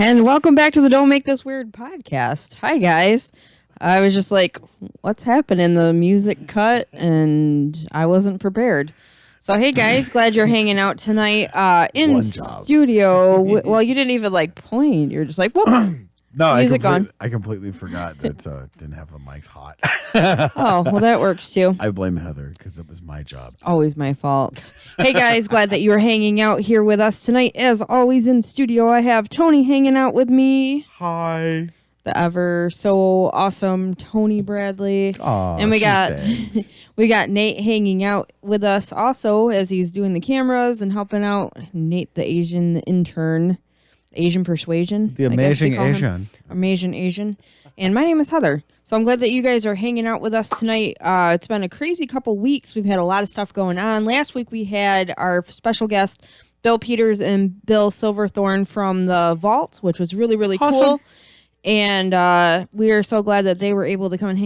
And welcome back to the Don't Make This Weird podcast. Hi, guys. I was just like, what's happening? The music cut, and I wasn't prepared. So, hey, guys, glad you're hanging out tonight in studio. Well, you didn't even, point. You're just like, whoop. No, music on. I completely forgot that didn't have the mics hot. Oh, well, that works, too. I blame Heather because it was my job. Always my fault. Hey, guys, glad that you are hanging out here with us tonight. As always, in studio, I have Tony hanging out with me. Hi. The ever so awesome Tony Bradley. Aw, and we got Nate hanging out with us also as he's doing the cameras and helping out. Nate, the Asian intern. Asian Persuasion. The amazing Asian. Amazing Asian. And my name is Heather. So I'm glad that you guys are hanging out with us tonight. It's been a crazy couple weeks. We've had a lot of stuff going on. Last week we had our special guest, Bill Peters and Bill Silverthorne from the Vault, which was really, really cool. And we are so glad that they were able to come and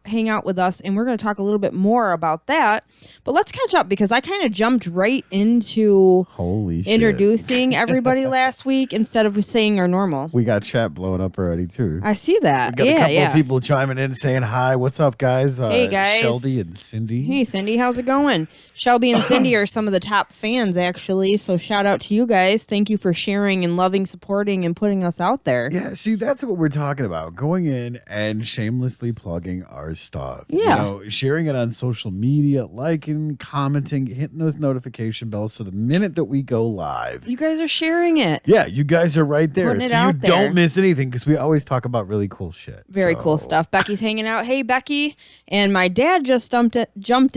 hang out with us. And we're going to talk a little bit more about that. But let's catch up because I kind of jumped right into introducing everybody last week instead of saying our normal. We got chat blowing up already, too. I see that. We got a couple of people chiming in saying hi. What's up, guys? Hey, guys. Shelby and Cindy. Hey, Cindy. How's it going? Shelby and Cindy are some of the top fans, actually. So shout out to you guys. Thank you for sharing and loving, supporting, and putting us out there. Yeah, see, that's what we're talking about. Going in and shamelessly plugging our stuff. Yeah. Sharing it on social media, liking, commenting, hitting those notification bells. So the minute that we go live, you guys are sharing it. Yeah, you guys are right there. Putting it so out you there. don't miss anything because we always talk about really cool shit. Very cool stuff. Becky's hanging out. Hey, Becky. And my dad just jumped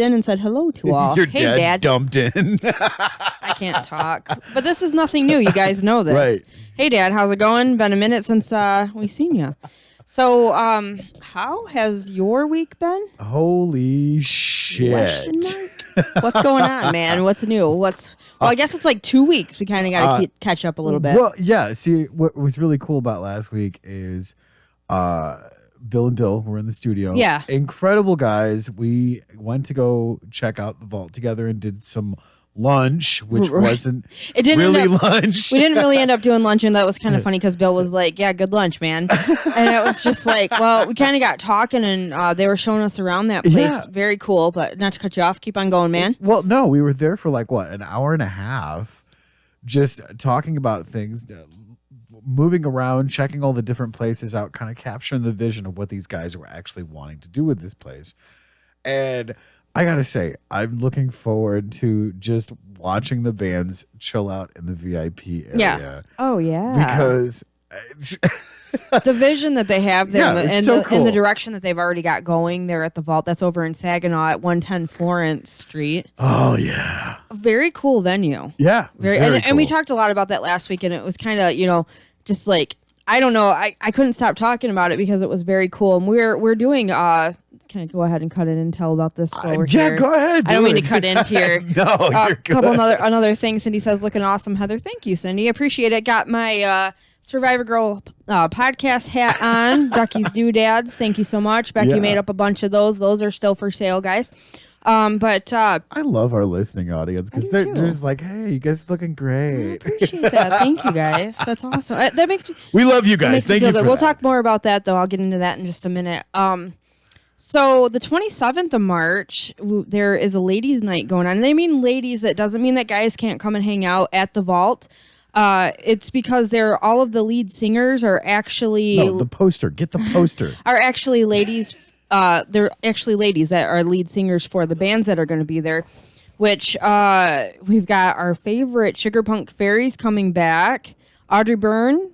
in and said hello to all. Your hey, dad dumped in. I can't talk. But this is nothing new. You guys know this. Right. Hey, Dad. How's it going? Been a minute since we seen you. So, how has your week been? Holy shit. Question mark? What's going on, man? What's new? Well, I guess it's like 2 weeks. We kind of got to catch up a little bit. Well, yeah. See, what was really cool about last week is Bill and Bill were in the studio. Yeah. Incredible guys. We went to go check out the Vault together and did some lunch, which wasn't really lunch. We didn't really end up doing lunch, and that was kind of funny because Bill was like, yeah, good lunch, man. And it was just like, well, we kind of got talking, and they were showing us around that place. Yeah. Very cool, but not to cut you off. Keep on going, man. Well, no, we were there for an hour and a half just talking about things, moving around, checking all the different places out, kind of capturing the vision of what these guys were actually wanting to do with this place. And I gotta say, I'm looking forward to just watching the bands chill out in the VIP area. Yeah. Oh, yeah. Because the vision that they have there and the direction that they've already got going there at the Vault, that's over in Saginaw at 110 Florence Street. Oh, yeah. Very cool venue. Yeah. Very cool. And we talked a lot about that last week, and it was kind of, just like, I don't know. I couldn't stop talking about it because it was very cool. And we're doing can I go ahead and cut in and tell about this while we're here? Yeah, go ahead. I don't mean to cut into here. No, you're good. Couple another thing. Cindy says, looking awesome, Heather. Thank you, Cindy. Appreciate it. Got my Survivor Girl podcast hat on. Becky's doodads. Thank you so much. Becky made up a bunch of those. Those are still for sale, guys. But I love our listening audience because they're just like, hey, you guys looking great. I appreciate that. Thank you, guys. That's awesome. That makes me. We love you guys. Thank you. We'll talk more about that, though. I'll get into that in just a minute. So the 27th of March, there is a ladies' night going on. And they mean ladies. That doesn't mean that guys can't come and hang out at the Vault. It's because all of the lead singers are actually... No, the poster. Get the poster. Are actually ladies. They're actually ladies that are lead singers for the bands that are going to be there. Which we've got our favorite Sugar Punk Fairies coming back. Audrey Byrne.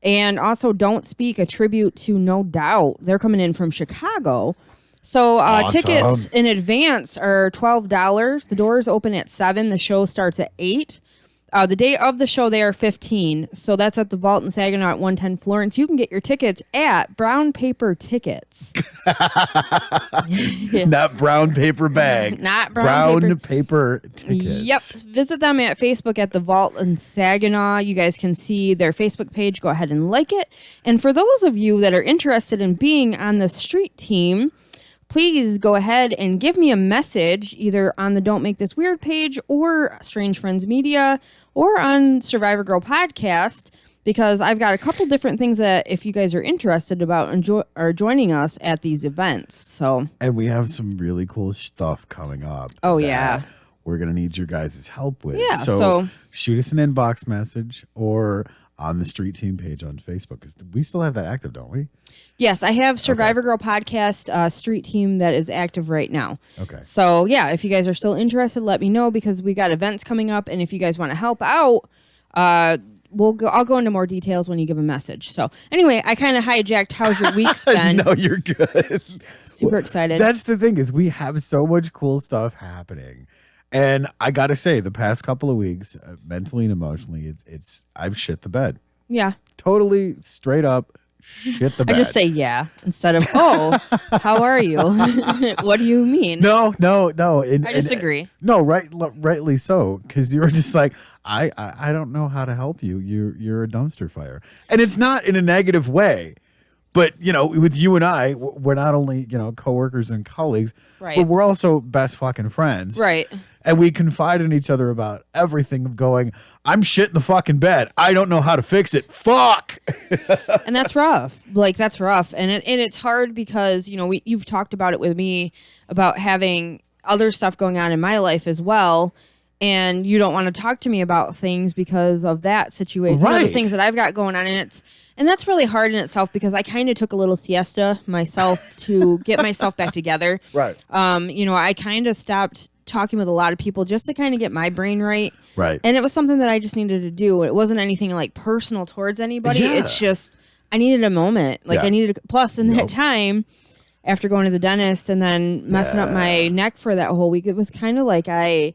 And also Don't Speak, a tribute to No Doubt. They're coming in from Chicago. So awesome. Tickets in advance are $12. The doors open at 7. The show starts at 8. The day of the show, they are $15. So that's at the Vault in Saginaw at 110 Florence. You can get your tickets at Brown Paper Tickets. Not brown paper bag. Not brown paper tickets. Yep. Visit them at Facebook at the Vault in Saginaw. You guys can see their Facebook page. Go ahead and like it. And for those of you that are interested in being on the street team, please go ahead and give me a message either on the Don't Make This Weird page or Strange Friends Media or on Survivor Girl Podcast because I've got a couple different things that if you guys are interested about or joining us at these events. So, And we have some really cool stuff coming up. Oh, that yeah. We're going to need your guys' help with. Yeah, So, so- shoot us an inbox message or on the Street Team page on Facebook. 'Cause we still have that active, don't we? yes, I have Survivor Girl podcast street team that is active right now. Okay. So, yeah, if you guys are still interested, let me know because we got events coming up. And if you guys want to help out, I'll go into more details when you give a message. So, anyway, I kind of hijacked how's your week's been. No, you're good. Super excited. That's the thing is we have so much cool stuff happening. And I got to say, the past couple of weeks, mentally and emotionally, I've shit the bed. Yeah. Totally straight up shit the I bed. just say yeah instead of, oh, how are you? What do you mean? No. I disagree. No, rightly so, because you were just like, I don't know how to help you. You're a dumpster fire, and it's not in a negative way, but with you and I, we're not only coworkers and colleagues, Right. but we're also best fucking friends, Right. And we confide in each other about everything. Of going, I'm shit in the fucking bed. I don't know how to fix it. Fuck. And that's rough. Like that's rough. And it's hard because, you've talked about it with me about having other stuff going on in my life as well. And you don't want to talk to me about things because of that situation. One of the Right. things that I've got going on, and that's really hard in itself because I kind of took a little siesta myself to get myself back together. Right. I kind of stopped talking with a lot of people just to kind of get my brain right. Right. And it was something that I just needed to do. It wasn't anything like personal towards anybody. Yeah. It's just I needed a moment. Like Yeah. I needed plus in Yep. that time after going to the dentist and then messing up my neck for that whole week, it was kind of like I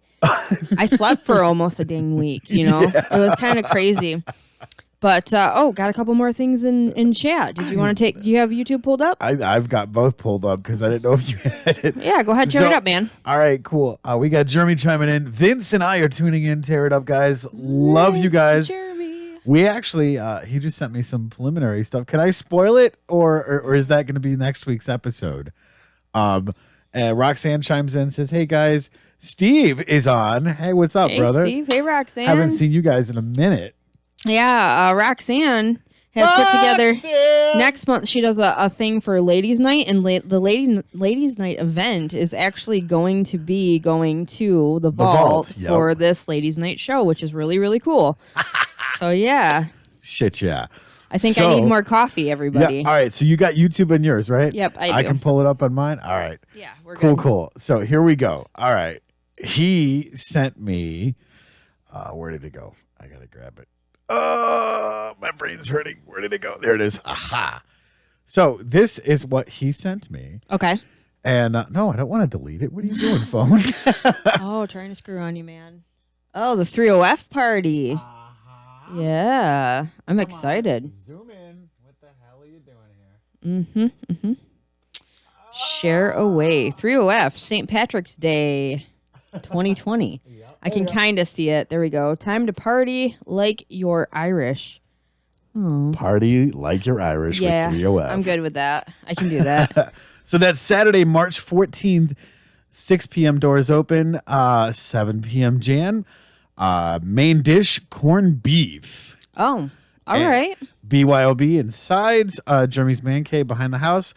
slept for almost a dang week, It was kind of crazy. But got a couple more things in chat. Did you want to do you have YouTube pulled up? I've got both pulled up because I didn't know if you had it. Yeah, go ahead, tear it up, man. All right, cool. We got Jeremy chiming in. Vince and I are tuning in. Tear it up, guys. Love you guys. Jeremy. We actually, he just sent me some preliminary stuff. Can I spoil it, or is that going to be next week's episode? Roxanne chimes in, says, "Hey guys, Steve is on. Hey, what's up, Hey, brother? Steve. Hey, Roxanne. Haven't seen you guys in a minute." Yeah, Roxanne has put together next month. She does a thing for Ladies Night, and the Ladies Night event is actually going to the vault yep. for this Ladies Night show, which is really really cool. So yeah, Shit, yeah. I think I So- need more coffee, everybody. Yeah. All right. So you got YouTube on yours, right? Yep, I I do. can pull it up on mine. All right. Yeah, we're Cool, good. cool. So here we go. All right. He sent me. Where did it go? I gotta grab it. My brain's hurting. Where did it go? There it is. Aha. So this is what he sent me. Okay. And no, I don't want to delete it. What are you doing, phone? Oh, trying to screw on you, man. Oh, the 30F party. Yeah, I'm excited. Zoom in. What the hell are you doing here? Mm-hmm. Share away. 30F, St. Patrick's Day 2020. I can kind of see it. There we go. Time to party like you're Irish. Oh. Party like you're Irish Yeah, with 3OF. I'm good with that. I can do that. So that's Saturday, March 14th, 6 p.m. doors open, 7 p.m. Jan. Main dish, corned beef. Oh, all And right. BYOB and sides. Jeremy's Man Cave behind the house.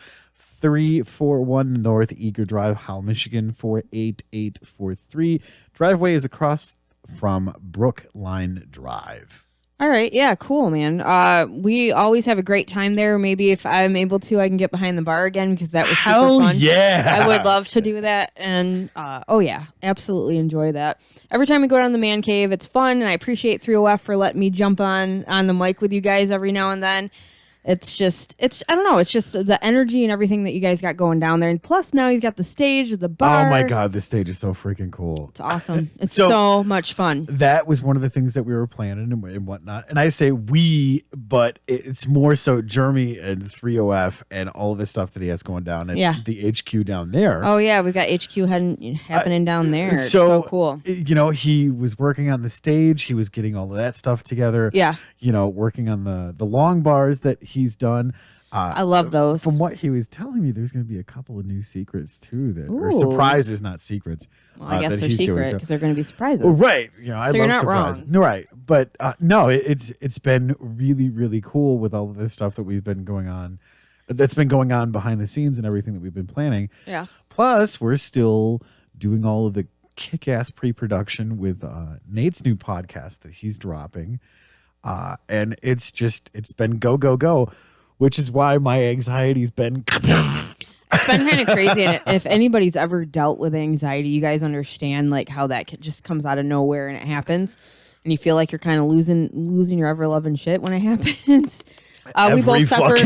341 North Eager Drive, Howell, Michigan, 48843. Driveway is across from Brookline Drive. All right. Yeah, cool, man. We always have a great time there. Maybe if I'm able to, I can get behind the bar again because that was super Hell fun. yeah. I would love to do that. And oh, yeah, absolutely enjoy that. Every time we go down the man cave, it's fun. And I appreciate 3OF for letting me jump on the mic with you guys every now and then. It's I don't know. It's just the energy and everything that you guys got going down there. And plus now you've got the stage, the bar. Oh my God, this stage is so freaking cool. It's awesome. It's So- so much fun. That was one of the things that we were planning and whatnot. And I say we, but it's more so Jeremy and 3OF and all of the stuff that he has going down at Yeah. the HQ down there. Oh yeah, we've got HQ happening down there. It's so cool. He was working on the stage. He was getting all of that stuff together. Yeah. Working on the long bars that he's done. I love those. From what he was telling me, there's going to be a couple of new secrets too that are Ooh. surprises, not secrets. Well, I guess that they're he's doing. secret So- because they're going to be surprises. Oh, right. You know, I So love you're not surprises. wrong. No, right. But no, it's been really, really cool with all of this stuff that we've been going on. That's been going on behind the scenes and everything that we've been planning. Yeah. Plus, we're still doing all of the kick-ass pre-production with Nate's new podcast that he's dropping. And it's been go, go, go, which is why my anxiety's been... It's been kind of crazy. And if anybody's ever dealt with anxiety, you guys understand like how that just comes out of nowhere and it happens. And you feel like you're kind of losing your ever-loving shit when it happens. We both suffer.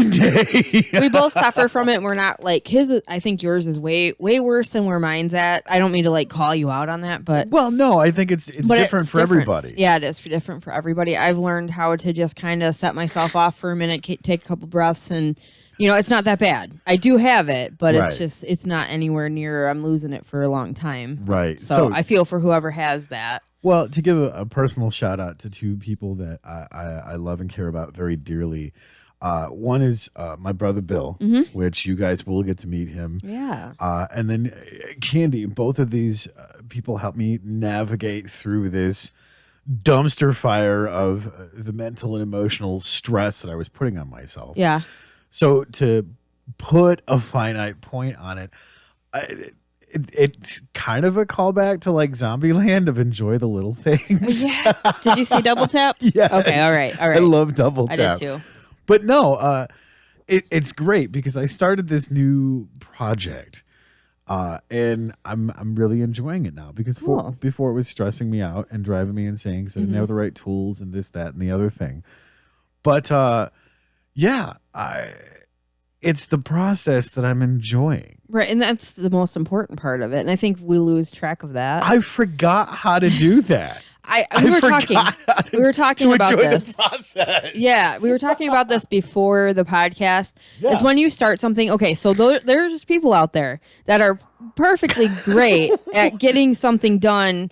We both suffer from it. And we're not like I think yours is way, way worse than where mine's at. I don't mean to like call you out on that, but Well, no, I think it's different for everybody. Yeah, it is different for everybody. I've learned how to just kind of set myself off for a minute, take a couple breaths, and it's not that bad. I do have it, but Right. it's not anywhere near. I'm losing it for a long time. Right. So I feel for whoever has that. Well, to give a personal shout out to two people that I love and care about very dearly. One is my brother Bill, which you guys will get to meet him. Yeah. And then Candy. Both of these people helped me navigate through this dumpster fire of the mental and emotional stress that I was putting on myself. Yeah. So to put a finite point on it, it's kind of a callback to like Zombieland of enjoy the little things. Yeah. Did you see Double Tap? Yes. Okay. All right. I love Double I Tap. did too. But no, it's great because I started this new project, and I'm really enjoying it now because Cool. before it was stressing me out and driving me insane because I didn't have the right tools and this, that, and the other thing. But yeah, it's the process that I'm enjoying. Right, and that's the most important part of it. And I think we lose track of that. I forgot how to do that. We were talking about this. The process. Yeah, we were talking about this before the podcast. Yeah. Is when you start something. Okay, so there's people out there that are perfectly great at getting something done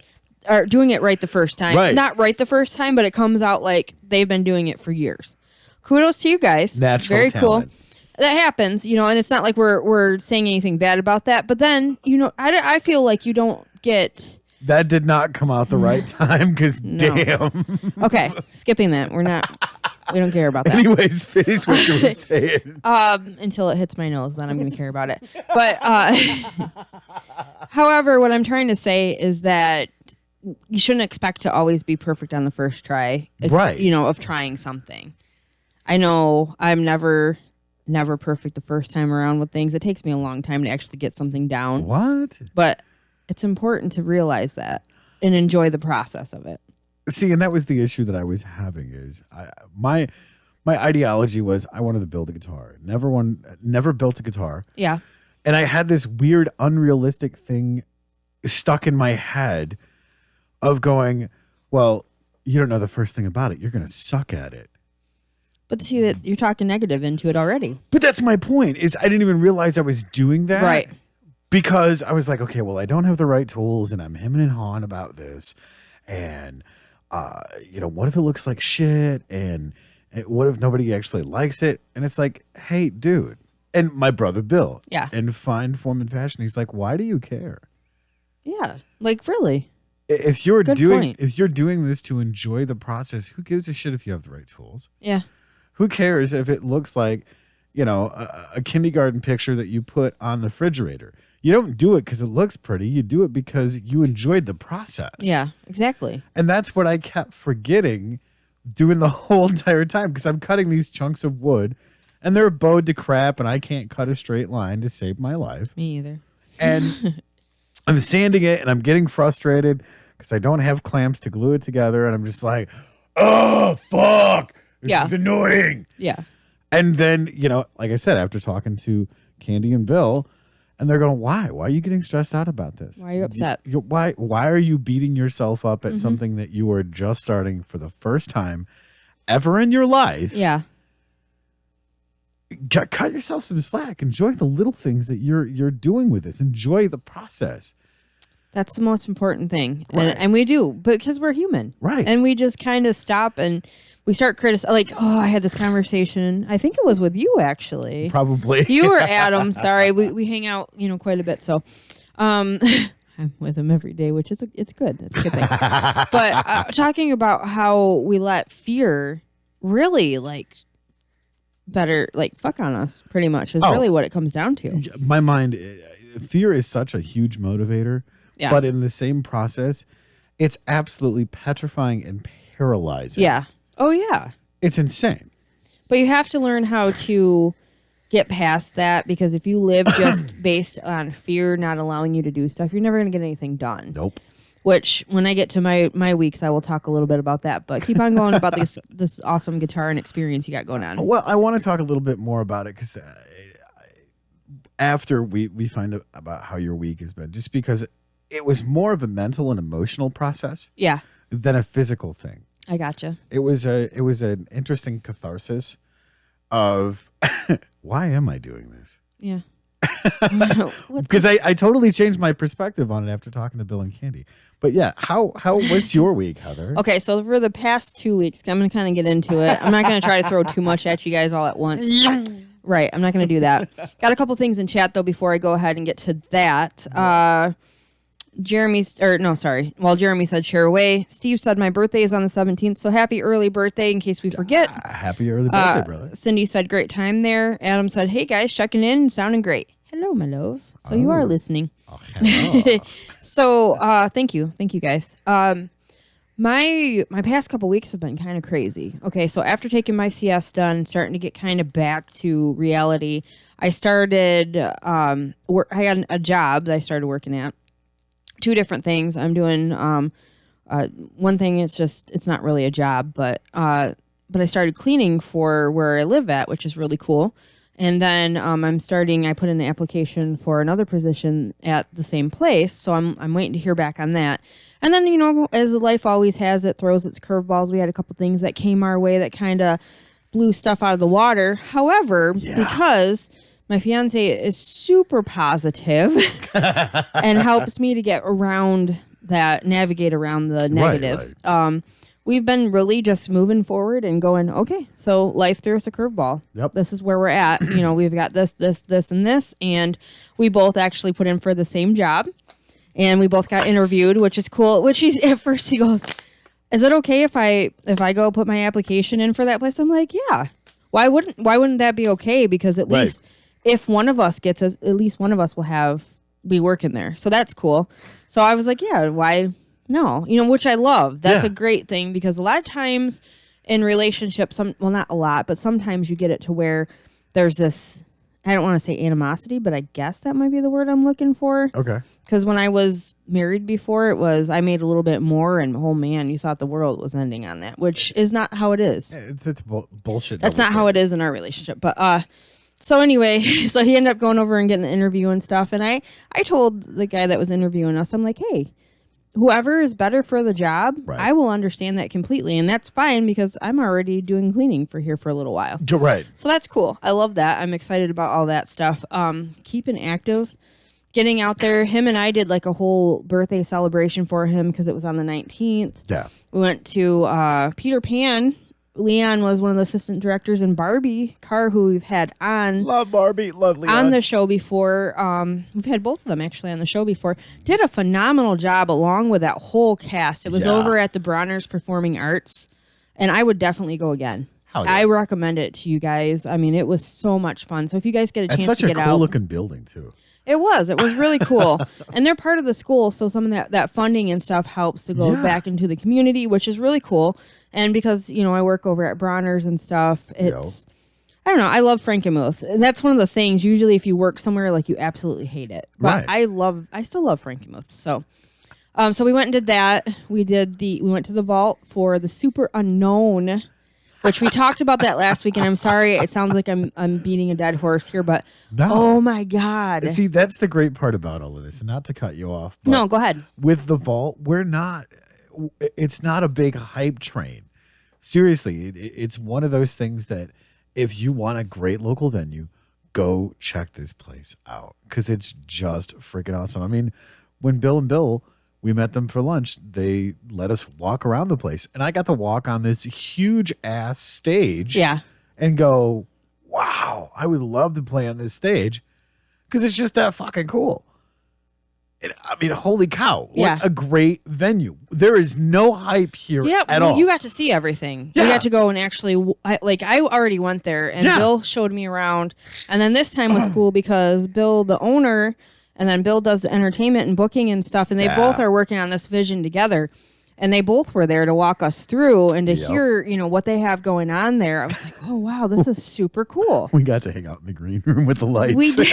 or doing it right the first time. Right. Not right the first time, but it comes out like they've been doing it for years. Kudos to you guys. Natural Very talent. cool. That happens, and it's not like we're saying anything bad about that. But then, I feel like you don't get. That did not come out the right time because damn. Okay, skipping that. We don't care about that. Anyways, finish what you were saying. Until it hits my nose, then I'm going to care about it. But however, what I'm trying to say is that you shouldn't expect to always be perfect on the first try. Right. Of trying something. I know I'm never perfect the first time around with things. It takes me a long time to actually get something down. What? But it's important to realize that and enjoy the process of it. See, and that was the issue that I was having is my ideology was I wanted to build a guitar. Never built a guitar. Yeah. And I had this weird unrealistic thing stuck in my head of going, well, you don't know the first thing about it. You're going to suck at it. But see that you're talking negative into it already. But that's my point is I didn't even realize I was doing that. Right. Because I was like, okay, well, I don't have the right tools and I'm hemming and hawing about this. And, what if it looks like shit? And what if nobody actually likes it? And it's like, hey, dude. And my brother, Bill. Yeah. In fine form and fashion, he's like, why do you care? Yeah. Like, really? If you're Good doing point. if you're doing this to enjoy the process, who gives a shit if you have the right tools? Yeah. Who cares if it looks like, a kindergarten picture that you put on the refrigerator? You don't do it because it looks pretty. You do it because you enjoyed the process. Yeah, exactly. And that's what I kept forgetting doing the whole entire time because I'm cutting these chunks of wood and they're bowed to crap and I can't cut a straight line to save my life. Me either. And I'm sanding it and I'm getting frustrated because I don't have clamps to glue it together. And I'm just like, oh, fuck. This is annoying. Yeah. And then, like I said, after talking to Candy and Bill, and they're going, why? Why are you getting stressed out about this? Why are you upset? Why are you beating yourself up at something that you are just starting for the first time ever in your life? Yeah. Cut yourself some slack. Enjoy the little things that you're doing with this. Enjoy the process. That's the most important thing. Right. And we do, because we're human. Right. And we just kind of stop and we start criticizing. Like, oh, I had this conversation. I think it was with you, actually. Probably. You or Adam. Sorry. We hang out, quite a bit. So I'm with him every day, which it's good. It's a good thing. But talking about how we let fear really fuck on us, pretty much, is really what it comes down to. My mind, fear is such a huge motivator. Yeah. But in the same process, it's absolutely petrifying and paralyzing. Yeah. Oh, yeah. It's insane. But you have to learn how to get past that, because if you live just based on fear not allowing you to do stuff, you're never going to get anything done. Nope. Which, when I get to my weeks, I will talk a little bit about that. But keep on going about this awesome guitar and experience you got going on. Well, I want to talk a little bit more about it, because after we find out about how your week has been, just because it was more of a mental and emotional process Yeah. than a physical thing. I gotcha. It was an interesting catharsis of why am I doing this? Yeah. Because I totally changed my perspective on it after talking to Bill and Candy. But yeah, how was your week, Heather? Okay, so for the past 2 weeks, I'm going to kind of get into it. I'm not going to try to throw too much at you guys all at once. Right, I'm not going to do that. Got a couple things in chat, though, before I go ahead and get to that. Jeremy said share away. Steve said my birthday is on the 17th, so happy early birthday in case we forget. Happy early birthday, brother. Cindy said great time there. Adam said, hey guys, checking in and sounding great. Hello, my love. So you are listening. Oh, hello. So thank you guys. My past couple weeks have been kind of crazy. Okay, so after taking my CS done, starting to get kind of back to reality, I started I got a job that I started working at. 2 different things. I'm doing one thing. It's not really a job, but I started cleaning for where I live at, which is really cool. And then I put in an application for another position at the same place. So I'm waiting to hear back on that. And then, as life always has, it throws its curveballs. We had a couple things that came our way that kind of blew stuff out of the water. However, because my fiance is super positive and helps me to navigate around the negatives. Right. We've been really just moving forward and going, okay, so life threw us a curveball. Yep. This is where we're at. We've got this, and this, and we both actually put in for the same job, and we both got interviewed, which is cool. Which at first he goes, is it okay if I go put my application in for that place? I'm like, yeah. Why wouldn't that be okay? Because at least if one of us gets us, at least one of us will be working there. So that's cool. So I was like, yeah, why no? Which I love. That's a great thing, because a lot of times in relationships, not a lot, but sometimes you get it to where there's this, I don't want to say animosity, but I guess that might be the word I'm looking for. Okay. Because when I was married before, I made a little bit more, and oh man, you thought the world was ending on that, which is not how it is. It's bullshit. That's not how it is in our relationship. But so anyway, so he ended up going over and getting an interview and stuff. And I told the guy that was interviewing us, I'm like, hey, whoever is better for the job, I will understand that completely. And that's fine, because I'm already doing cleaning for a little while. Right. So that's cool. I love that. I'm excited about all that stuff. Keeping active, getting out there. Him and I did a whole birthday celebration for him, because it was on the 19th. Yeah. We went to Peter Pan. Leon was one of the assistant directors in Barbie Carr, who we've had on. Love Barbie. Love Leon. On the show before. We've had both of them actually on the show before. Did a phenomenal job along with that whole cast. It was over at the Bronner's Performing Arts, and I would definitely go again. I recommend it to you guys. I mean, it was so much fun. So if you guys get a chance to get out. It's such a cool looking building too. It was really cool. And they're part of the school, so some of that funding and stuff helps to go back into the community, which is really cool. And because, I work over at Bronner's and stuff, it's, I don't know, I love Frankenmuth. And that's one of the things, usually if you work somewhere, you absolutely hate it. But I still love Frankenmuth. So so we went and did that. We went to the vault for the Super Unknown, which we talked about that last week, and I'm sorry, it sounds like I'm beating a dead horse here, but oh my God. See, that's the great part about all of this, and not to cut you off. But no, go ahead. With the vault, it's not a big hype train. Seriously, it's one of those things that if you want a great local venue, go check this place out, because it's just freaking awesome. I mean, when Bill and Bill, we met them for lunch, they let us walk around the place. And I got to walk on this huge ass stage Yeah. and go, wow, I would love to play on this stage because it's just that fucking cool. I mean, holy cow. What Yeah. a great venue. There is no hype here Yeah, at well, all. you got to see everything. Yeah. You got to go and actually, I already went there, and Yeah. Bill showed me around. And then this time was cool because Bill, the owner, and then Bill does the entertainment and booking and stuff, and they Yeah. both are working on this vision together. And they both were there to walk us through and to Yep. hear, what they have going on there. I was like, oh, wow, this is super cool. We got to hang out in the green room with the lights. We did.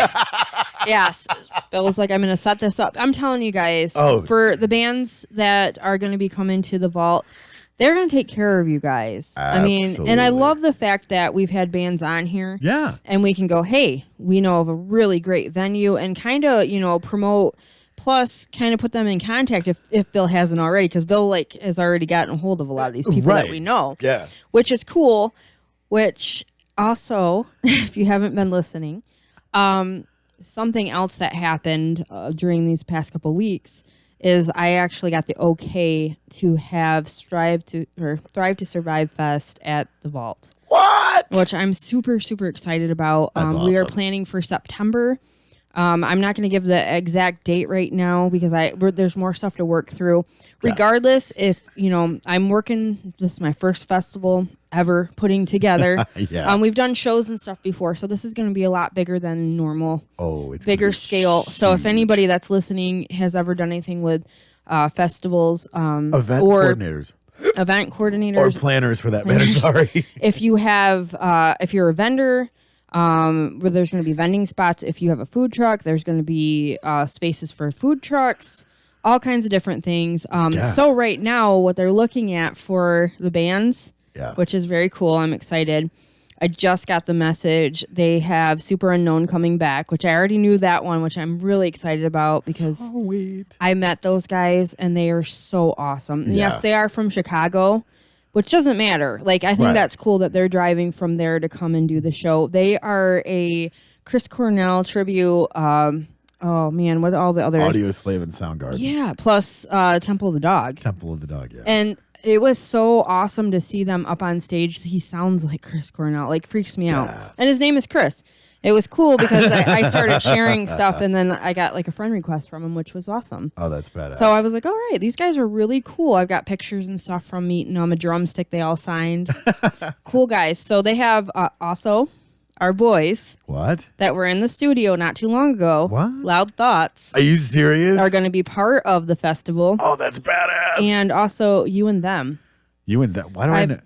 Yes. Bill was like, I'm going to set this up. I'm telling you guys, Oh. for the bands that are going to be coming to the vault, they're going to take care of you guys. I mean, and I Absolutely. love the fact that we've had bands on here Yeah. and we can go, hey, we know of a really great venue and kind of, promote, plus kind of put them in contact if Bill hasn't already, because Bill has already gotten a hold of a lot of these people Right. that we know. Yeah. Which is cool, which also, if you haven't been listening, something else that happened during these past couple weeks is I actually got the okay to have Thrive to Survive Fest at the Vault, What? which I'm super, super excited about. That's We are awesome. planning for September. I'm not going to give the exact date right now because there's more stuff to work through. Regardless, if I'm working, this is my first festival ever putting together. Yeah. We've done shows and stuff before, so this is going to be a lot bigger than normal, Oh, it's bigger gonna be scale. So if huge. anybody that's listening has ever done anything with festivals, event or coordinators event or coordinators, planners for that matter. Sorry. if you have if you're a vendor, where there's going to be vending spots. If you have a food truck, there's going to be spaces for food trucks, all kinds of different things. Yeah. So right now what they're looking at for the bands, Yeah. which is very cool, I'm excited. I just got the message they have Super Unknown coming back, which I already knew that one, which I'm really excited about because Sweet. I met those guys and they are so awesome. And Yeah. yes, they are from Chicago, which doesn't matter. I think Right. that's cool that they're driving from there to come and do the show. They are a Chris Cornell tribute. Oh man, what are all the other Audio Slave and Soundgarden. Yeah, plus Temple of the Dog. Temple of the Dog. Yeah. And it was so awesome to see them up on stage. He sounds like Chris Cornell, freaks me out. Yeah. And his name is Chris. It was cool because I started sharing stuff and then I got a friend request from him, which was awesome. Oh, that's badass. So I was like, all right, these guys are really cool. I've got pictures and stuff from meeting them, a drumstick they all signed. Cool guys. So they have also our boys What? that were in the studio not too long ago. What? Loud Thoughts Are you serious? are going to be part of the festival. Oh, that's badass. And also You and Them. You and that. Why do I know?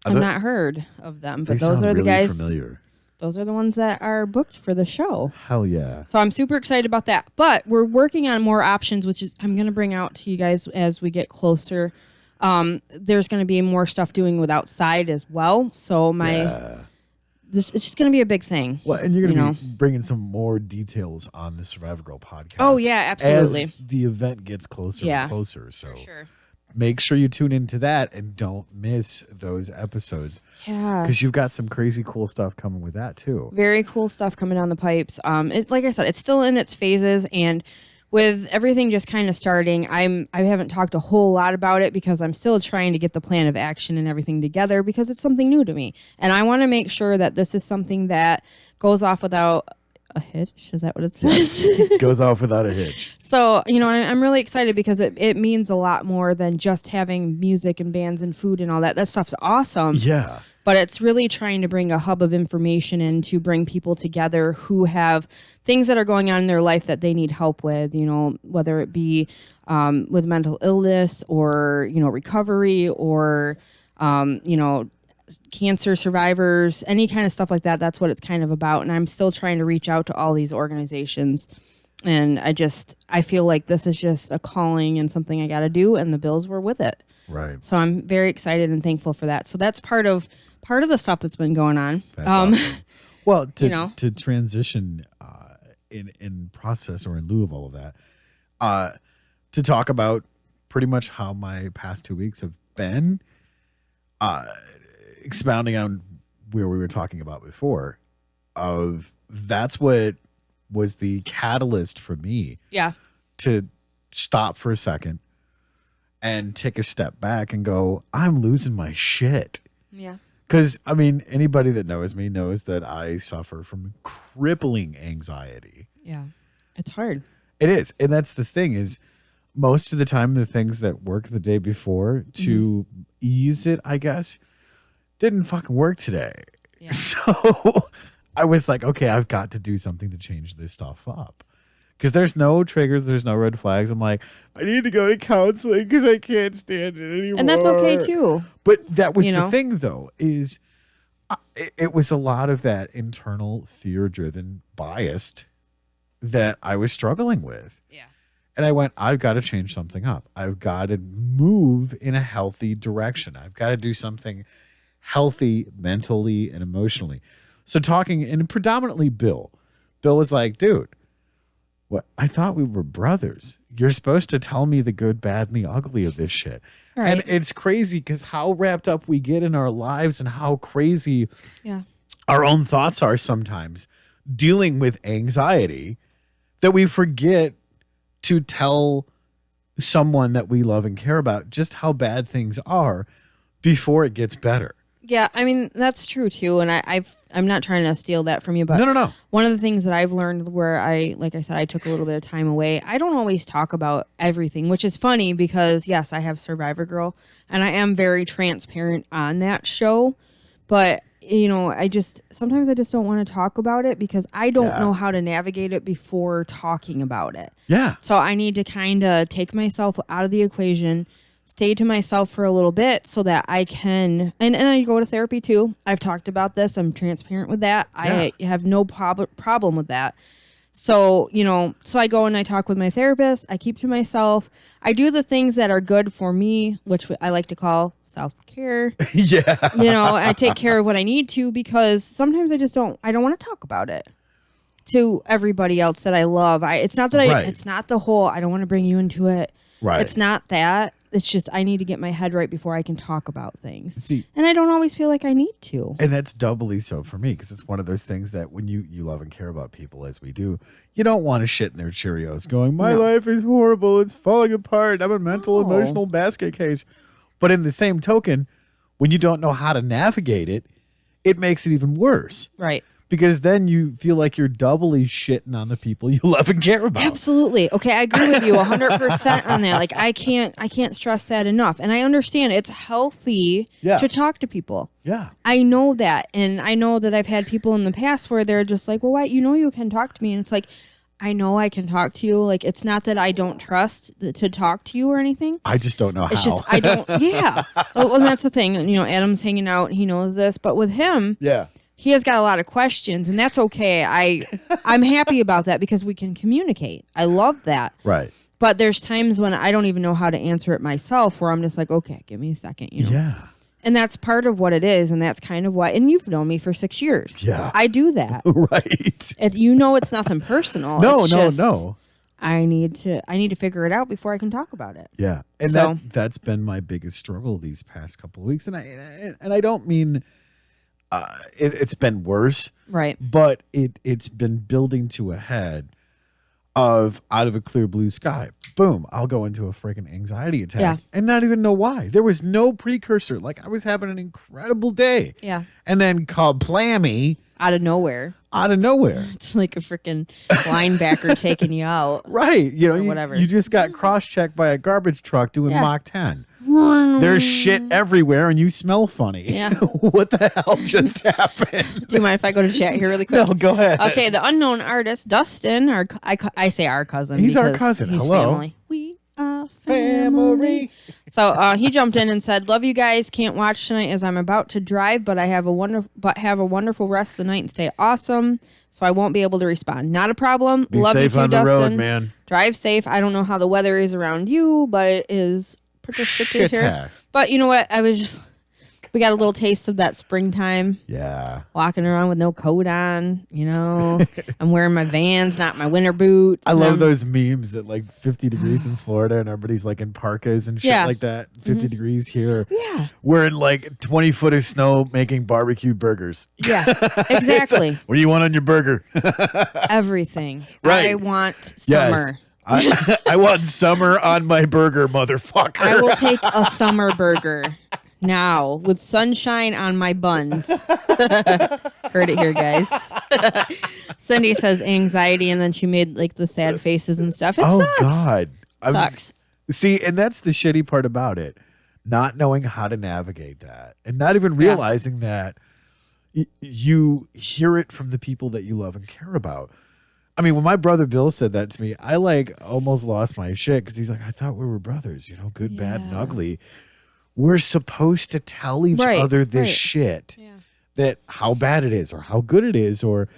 I've not heard of them, but They those sound are the really guys. familiar. Those are the ones that are booked for the show. Hell yeah. So I'm super excited about that. But we're working on more options, which is I'm going to bring out to you guys as we get closer. There's going to be more stuff doing with outside as well. So it's just going to be a big thing. Well, and you're going to be bringing some more details on the Survivor Girl podcast. Oh yeah, absolutely. As the event gets closer Yeah. and closer. So Sure. make sure you tune into that and don't miss those episodes Yeah. because you've got some crazy cool stuff coming with that too. Very cool stuff coming down the pipes. Like I said, it's still in its phases, and with everything just kind of starting, I haven't talked a whole lot about it because I'm still trying to get the plan of action and everything together because it's something new to me, and I want to make sure that this is something that goes off without a hitch. Is that what it says? Goes off without a hitch. So, I'm really excited because it means a lot more than just having music and bands and food and all that. That stuff's awesome. Yeah. But it's really trying to bring a hub of information in to bring people together who have things that are going on in their life that they need help with, whether it be with mental illness or, recovery or, cancer survivors, any kind of stuff like that. That's what it's kind of about. And I'm still trying to reach out to all these organizations. And I feel like this is just a calling and something I got to do. And the Bills were with it. Right. So I'm very excited and thankful for that. So that's part of the stuff that's been going on. That's awesome. Well, to transition in process or in lieu of all of that, to talk about pretty much how my past 2 weeks have been, expounding on where we were talking about before, that's what was the catalyst for me Yeah. to stop for a second and take a step back and go, I'm losing my shit. Yeah. Because, I mean, anybody that knows me knows that I suffer from crippling anxiety. Yeah. It's hard. It is. And that's the thing is most of the time, the things that worked the day before to ease it, I guess, didn't fucking work today. Yeah. So I was like, okay, I've got to do something to change this stuff up. Because there's no triggers, there's no red flags. I'm like, I need to go to counseling because I can't stand it anymore. And that's okay too. But that was You the know? thing, though, is it was a lot of that internal fear-driven bias that I was struggling with. Yeah. And I went, I've got to change something up. I've got to move in a healthy direction. I've got to do something healthy mentally and emotionally. So talking, and predominantly Bill was like, dude, what? I thought we were brothers. You're supposed to tell me the good, bad, and the ugly of this shit. Right. And it's crazy because how wrapped up we get in our lives and how crazy Yeah. our own thoughts are sometimes dealing with anxiety that we forget to tell someone that we love and care about just how bad things are before it gets better. Yeah, I mean that's true too, and I'm not trying to steal that from you, but No. one of the things that I've learned where like I said, I took a little bit of time away. I don't always talk about everything, which is funny because yes, I have Survivor Girl, and I am very transparent on that show, but sometimes I just don't want to talk about it because I don't know how to navigate it before talking about it. Yeah. So I need to kind of take myself out of the equation, stay to myself for a little bit so that I can, and I go to therapy too. I've talked about this. I'm transparent with that. I have no problem with that. So, so I go and I talk with my therapist. I keep to myself. I do the things that are good for me, which I like to call self-care. Yeah. I take care of what I need to because sometimes I don't want to talk about it to everybody else that I love. It's not that it's not the whole, I don't want to bring you into it. Right. It's not that. It's just I need to get my head right before I can talk about things. See, and I don't always feel like I need to. and that's doubly so for me because it's one of those things that when you love and care about people as we do, you don't want to shit in their Cheerios going, my life is horrible. It's falling apart. I'm a mental, emotional basket case. But in the same token, when you don't know how to navigate it, it makes it even worse. Right. Because then you feel like you're doubly shitting on the people you love and care about. Absolutely. Okay, I agree with you 100% on that. Like I can't stress that enough. And I understand it's healthy to talk to people. Yeah. I know that. And I know that I've had people in the past where they're just like, well, what? You can talk to me. And it's like, I know I can talk to you. Like, it's not that I don't trust to talk to you or anything. I just don't know how. It's just, I don't, yeah. Well, and that's the thing. Adam's hanging out. He knows this. But with him, he has got a lot of questions, and that's okay. I'm happy about that because we can communicate. I love that. Right. But there's times when I don't even know how to answer it myself where I'm just like, okay, give me a second. Yeah. And that's part of what it is. And that's kind of why, and you've known me for 6 years. Yeah. I do that. Right. It's nothing personal. No. I need to figure it out before I can talk about it. Yeah. And So- that's been my biggest struggle these past couple of weeks. And I don't mean it's been worse, Right. but it's been building to a head of out of a clear blue sky. Boom, I'll go into a freaking anxiety attack and not even know why. There was no precursor. Like I was having an incredible day. Yeah. And then kablammy Out of nowhere. out of nowhere. It's like a freaking linebacker taking you out. Right. Or whatever. You just got cross-checked by a garbage truck doing Yeah. Mach 10. There's shit everywhere and you smell funny. Yeah. What the hell just happened? Do you mind if I go to chat here really quick? No, go ahead. Okay, the unknown artist, Dustin, I say our cousin. He's our because cousin. He's Hello. family. We are family. So he jumped in and said, "Love you guys. Can't watch tonight as I'm about to drive, but have a wonderful rest of the night and stay awesome. So I won't be able to respond. Not a problem. Be Love safe you too, on the Dustin. road, man. Drive safe. I don't know how the weather is around you, but it is pretty shitty here. Shit. But you know what? We got a little taste of that springtime. Yeah. Walking around with no coat on, I'm wearing my Vans, not my winter boots. I love those memes that like 50 degrees in Florida and everybody's like in parkas and shit like that. 50 degrees here. Yeah. We're in like 20 foot of snow making barbecue burgers. Yeah, exactly. What do you want on your burger? Everything. Right. I want summer. Yes. I want summer on my burger, motherfucker. I will take a summer burger now with sunshine on my buns. Heard it here, guys. Cindy says anxiety, and then she made like the sad faces and stuff. It sucks. God. Sucks. See, and that's the shitty part about it. Not knowing how to navigate that and not even realizing that you hear it from the people that you love and care about. I mean, when my brother Bill said that to me, I like almost lost my shit because he's like, I thought we were brothers, you know, good, bad, and ugly. We're supposed to tell each other this shit. Yeah. That how bad it is or how good it is or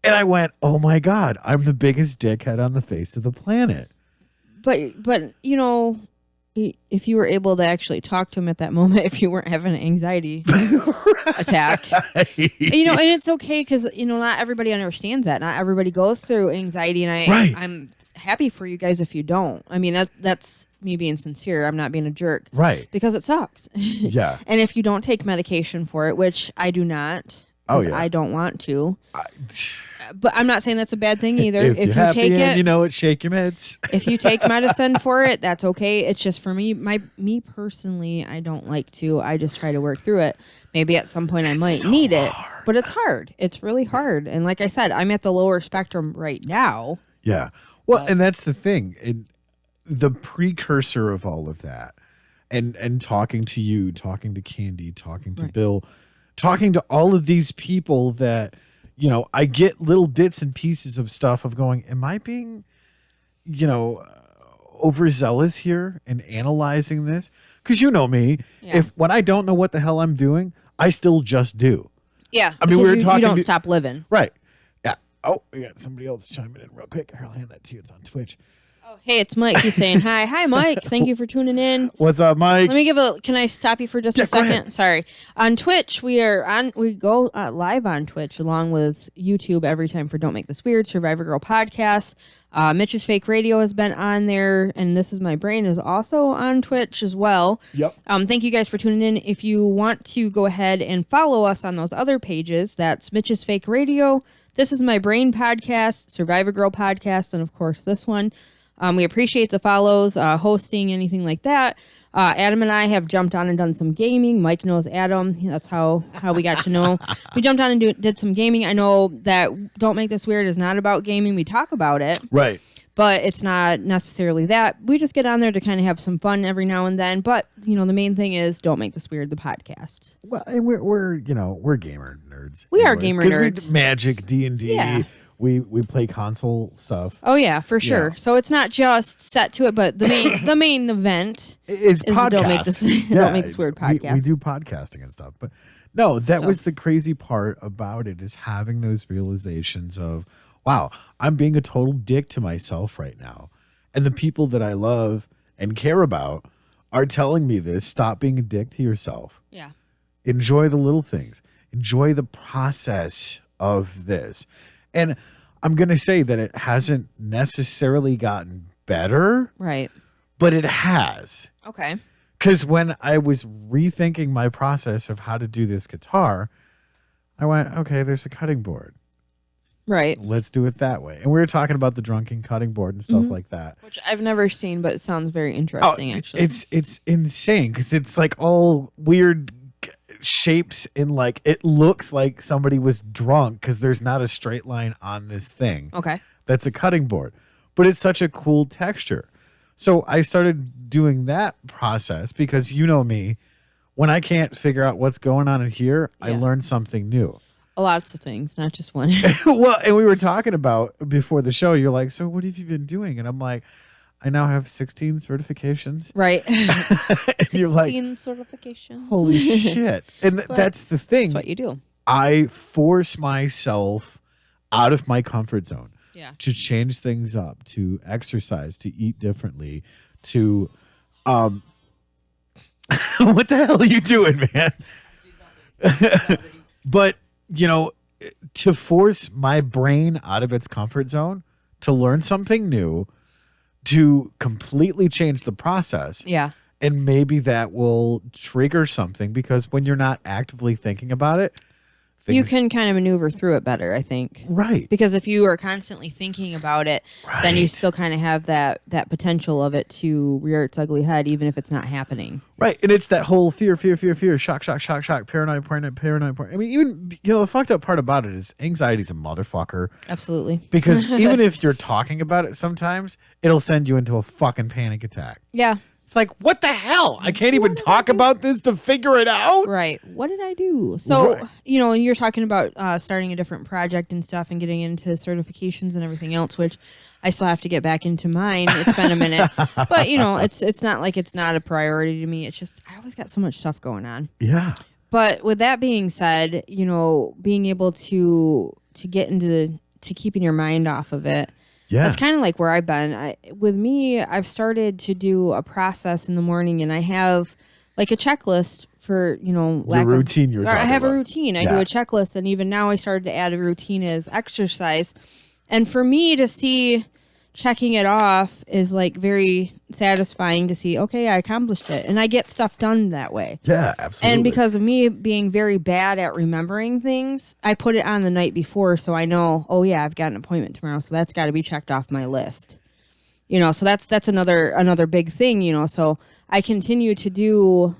And I went, oh my God, I'm the biggest dickhead on the face of the planet. But you know, if you were able to actually talk to him at that moment, if you weren't having an anxiety attack, you know, and it's okay because, you know, not everybody understands that. Not everybody goes through anxiety. And I'm happy for you guys if you don't. I mean, that's me being sincere. I'm not being a jerk. Right. Because it sucks. Yeah. And if you don't take medication for it, which I do not, I don't want to. But I'm not saying that's a bad thing either. If you take it, you know it, shake your meds. If you take medicine for it, that's okay. It's just for me, me personally, I don't like to. I just try to work through it. Maybe at some point I might need it, but it's hard. It's really hard. And like I said, I'm at the lower spectrum right now. Yeah. Well, and that's the thing. And the precursor of all of that, and talking to you, talking to Candy, talking to Bill, talking to all of these people that, you know, I get little bits and pieces of stuff of going, am I being, you know, overzealous here and analyzing this? Because you know me, when I don't know what the hell I'm doing, I still just do. Yeah. I mean, we were talking. You don't stop living. Right. Yeah. Oh, we got somebody else chiming in real quick. I'll hand that to you. It's on Twitch. Oh, hey, it's Mike. He's saying hi. Hi, Mike. Thank you for tuning in. What's up, Mike? Let me can I stop you for just a second? Sorry. On Twitch, we go live on Twitch along with YouTube every time for Don't Make This Weird, Survivor Girl podcast. Mitch's Fake Radio has been on there, and This Is My Brain is also on Twitch as well. Yep. Thank you guys for tuning in. If you want to go ahead and follow us on those other pages, that's Mitch's Fake Radio, This Is My Brain podcast, Survivor Girl podcast, and of course this one. We appreciate the follows, hosting, anything like that. Adam and I have jumped on and done some gaming. Mike knows Adam. That's how we got to know. We jumped on and did some gaming. I know that Don't Make This Weird is not about gaming. We talk about it. Right. But it's not necessarily that. We just get on there to kind of have some fun every now and then. But, you know, the main thing is Don't Make This Weird, the podcast. Well, and we're gamer nerds. We are gamer nerds. Because we Magic, D&D. Yeah. We play console stuff. Oh yeah, for sure. Yeah. So it's not just set to it, but the main event is podcast. Don't Make This Weird podcast. We do podcasting and stuff. But no, that was the crazy part about it, is having those realizations of, wow, I'm being a total dick to myself right now. And the people that I love and care about are telling me this. Stop being a dick to yourself. Yeah. Enjoy the little things. Enjoy the process of this. And I'm going to say that it hasn't necessarily gotten better. Right. But it has. Okay. Because when I was rethinking my process of how to do this guitar, I went, okay, there's a cutting board. Right. Let's do it that way. And we were talking about the drunken cutting board and stuff like that. Which I've never seen, but it sounds very interesting, actually. It's insane because it's like all weird shapes in, like, it looks like somebody was drunk because there's not a straight line on this thing. Okay. That's a cutting board. But it's such a cool texture. So I started doing that process because, you know me, when I can't figure out what's going on in here, I learn something new. Lots of things, not just one. Well, and we were talking about before the show, you're like, so what have you been doing? And I'm like, I now have 16 certifications. Right. And you're like, 16 certifications. Holy shit. And that's the thing. That's what you do. I force myself out of my comfort zone to change things up, to exercise, to eat differently, to what the hell are you doing, man? But, you know, to force my brain out of its comfort zone, to learn something new, to completely change the process. Yeah. And maybe that will trigger something, because when you're not actively thinking about it, You can kind of maneuver through it better, I think. Right. Because if you are constantly thinking about it, then you still kind of have that potential of it to rear its ugly head, even if it's not happening. Right. And it's that whole fear, shock, paranoid. I mean, even, the fucked up part about it is anxiety's a motherfucker. Absolutely. Because even if you're talking about it sometimes, it'll send you into a fucking panic attack. Yeah. It's like, what the hell? I can't even talk about this to figure it out. Right. What did I do? So, Right. You're talking about starting a different project and stuff and getting into certifications and everything else, which I still have to get back into mine. It's been a minute. But, it's not like it's not a priority to me. It's just I always got so much stuff going on. Yeah. But with that being said, being able to get into to keeping your mind off of it. Yeah. That's kind of like where I've been. With me, I've started to do a process in the morning, and I have like a checklist for, Your routine you're talking I have about. a routine. I do a checklist, and even now I started to add a routine as exercise. And for me to see checking it off is like very satisfying to see, okay, I accomplished it. And I get stuff done that way. Yeah, absolutely. And because of me being very bad at remembering things, I put it on the night before so I know, oh yeah, I've got an appointment tomorrow, so that's got to be checked off my list. So that's another big thing, so I continue to do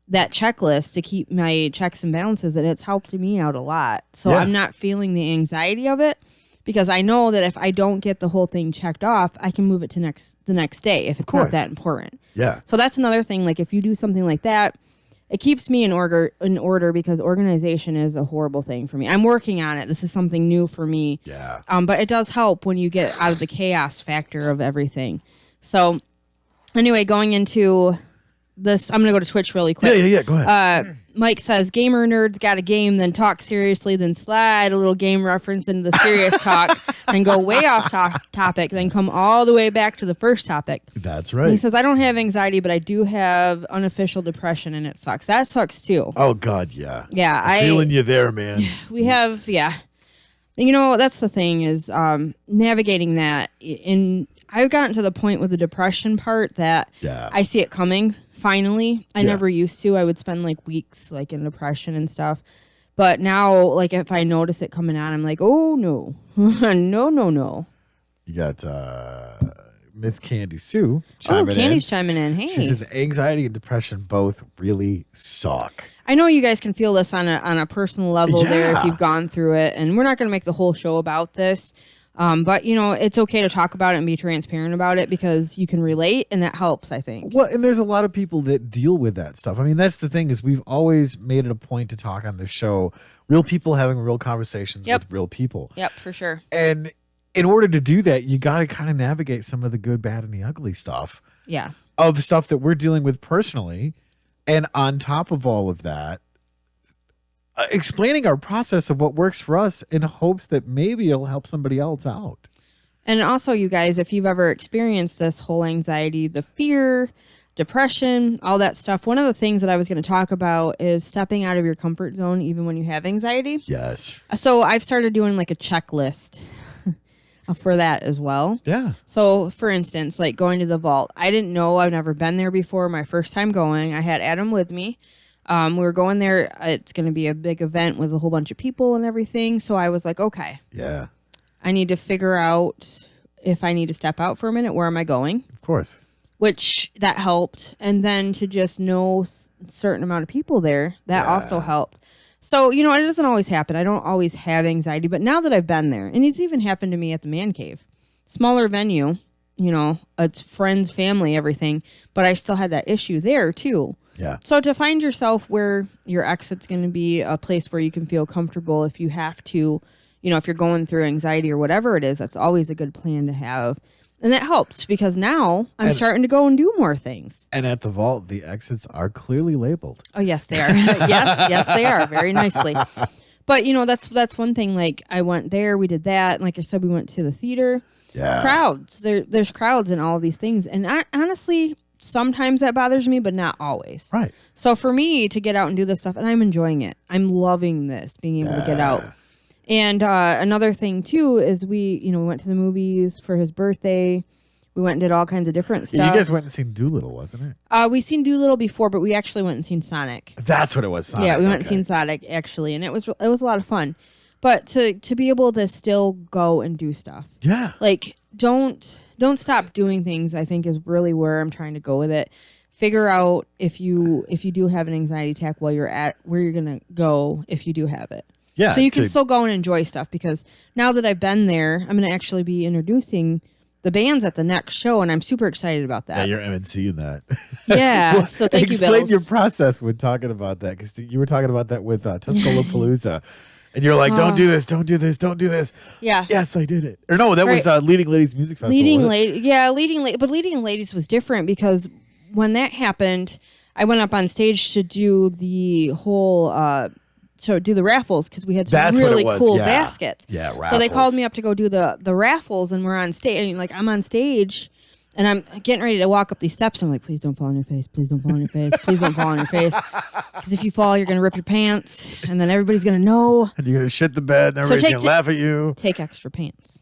that checklist to keep my checks and balances, and it's helped me out a lot. So Yeah. I'm not feeling the anxiety of it because I know that if I don't get the whole thing checked off, I can move it to the next day if it's not that important. Yeah. So that's another thing. Like if you do something like that, it keeps me in order because organization is a horrible thing for me. I'm working on it. This is something new for me. Yeah. But it does help when you get out of the chaos factor of everything. So anyway, going into this, I'm going to go to Twitch really quick. Yeah. Go ahead. Mike says, gamer nerds got a game, then talk seriously, then slide a little game reference into the serious talk, then go way off topic, then come all the way back to the first topic. That's He right. says, I don't have anxiety, but I do have unofficial depression, and it sucks. That sucks, too. Oh, God, yeah. Yeah, I'm feeling you there, man. we have, yeah. That's the thing is navigating that. And I've gotten to the point with the depression part that Yeah. I see it coming, finally. I Yeah. never used to. I would spend like weeks like in depression and stuff. But now, like if I notice it coming on, I'm like, oh, no. no. You got Miss Candy Sue chiming Candy's in. chiming in. Hey. She says anxiety and depression both really suck. I know you guys can feel this on a personal level there if Yeah. you've gone through it, and we're not going to make the whole show about this, but it's okay to talk about it and be transparent about it because you can relate, and that helps, I think. Well, and there's a lot of people that deal with that stuff. I mean, that's the thing is we've always made it a point to talk on this show, real people having real conversations Yep. with real people. Yep, for sure. And in order to do that, you got to kind of navigate some of the good, bad, and the ugly stuff Yeah. of stuff that we're dealing with personally. And on top of all of that, explaining our process of what works for us in hopes that maybe it'll help somebody else out. And also, you guys, if you've ever experienced this whole anxiety, the fear, depression, all that stuff, one of the things that I was going to talk about is stepping out of your comfort zone, even when you have anxiety. Yes. So I've started doing like a checklist for that as well. Yeah. So, for instance, like going to the vault, I didn't know, I've never been there before. My first time going, I had Adam with me. We were going there. It's going to be a big event with a whole bunch of people and everything. So I was like, okay, Yeah. I need to figure out if I need to step out for a minute. Where am I going? Of course. Which that helped. And then to just know certain amount of people there, that also helped. So, it doesn't always happen. I don't always have anxiety. But now that I've been there, and it's even happened to me at the Man Cave, smaller venue, it's friends, family, everything. But I still had that issue there too. Yeah. So to find yourself where your exit's going to be a place where you can feel comfortable if you have to, if you're going through anxiety or whatever it is, that's always a good plan to have. And that helps because now I'm starting to go and do more things. And at the vault, the exits are clearly labeled. Oh, yes, they are. yes, they are very nicely. But, that's one thing. Like I went there, we did that. And like I said, we went to the theater. Yeah. Crowds. There's crowds and all these things. And honestly, sometimes that bothers me, but not always. Right. So for me to get out and do this stuff, and I'm enjoying it. I'm loving this, being able to get out. And another thing too is we went to the movies for his birthday. We went and did all kinds of different Yeah, stuff. you guys went and seen Doolittle, wasn't it? We seen Doolittle before, but we actually went and seen Sonic. That's what it was. Sonic. Yeah, we went and Okay. seen Sonic actually, and it was a lot of fun. But to be able to still go and do stuff, Yeah. like don't stop doing things, I think is really where I'm trying to go with it. Figure out if you do have an anxiety attack while you're at where you're gonna go if you do have it. Yeah. So you can still go and enjoy stuff, because now that I've been there, I'm gonna actually be introducing the bands at the next show, and I'm super excited about Yeah, that. you're MNC in that. Yeah. Well, So thank you, explain Bills. your process when talking about that, because you were talking about that with Tuscaloosa, and you're like, "Don't do this, don't do this, don't do this." Yeah. Yes, I did it. Or no, that was Right. Leading Ladies Music Festival. Leading wasn't it? lady, yeah, but leading ladies was different, because when that happened, I went up on stage to do the whole to do the raffles, because we had some That's what it really was, cool yeah. baskets. Yeah, So they raffles. called me up to go do the raffles, and we're on stage. Like, I'm on stage, and I'm getting ready to walk up these steps. I'm like, please don't fall on your face. Please don't fall on your face. Please don't fall on your face. Because if you fall, you're gonna rip your pants, and then everybody's gonna know. And you're gonna shit the bed, and So everybody's gonna laugh at you. Take extra pants.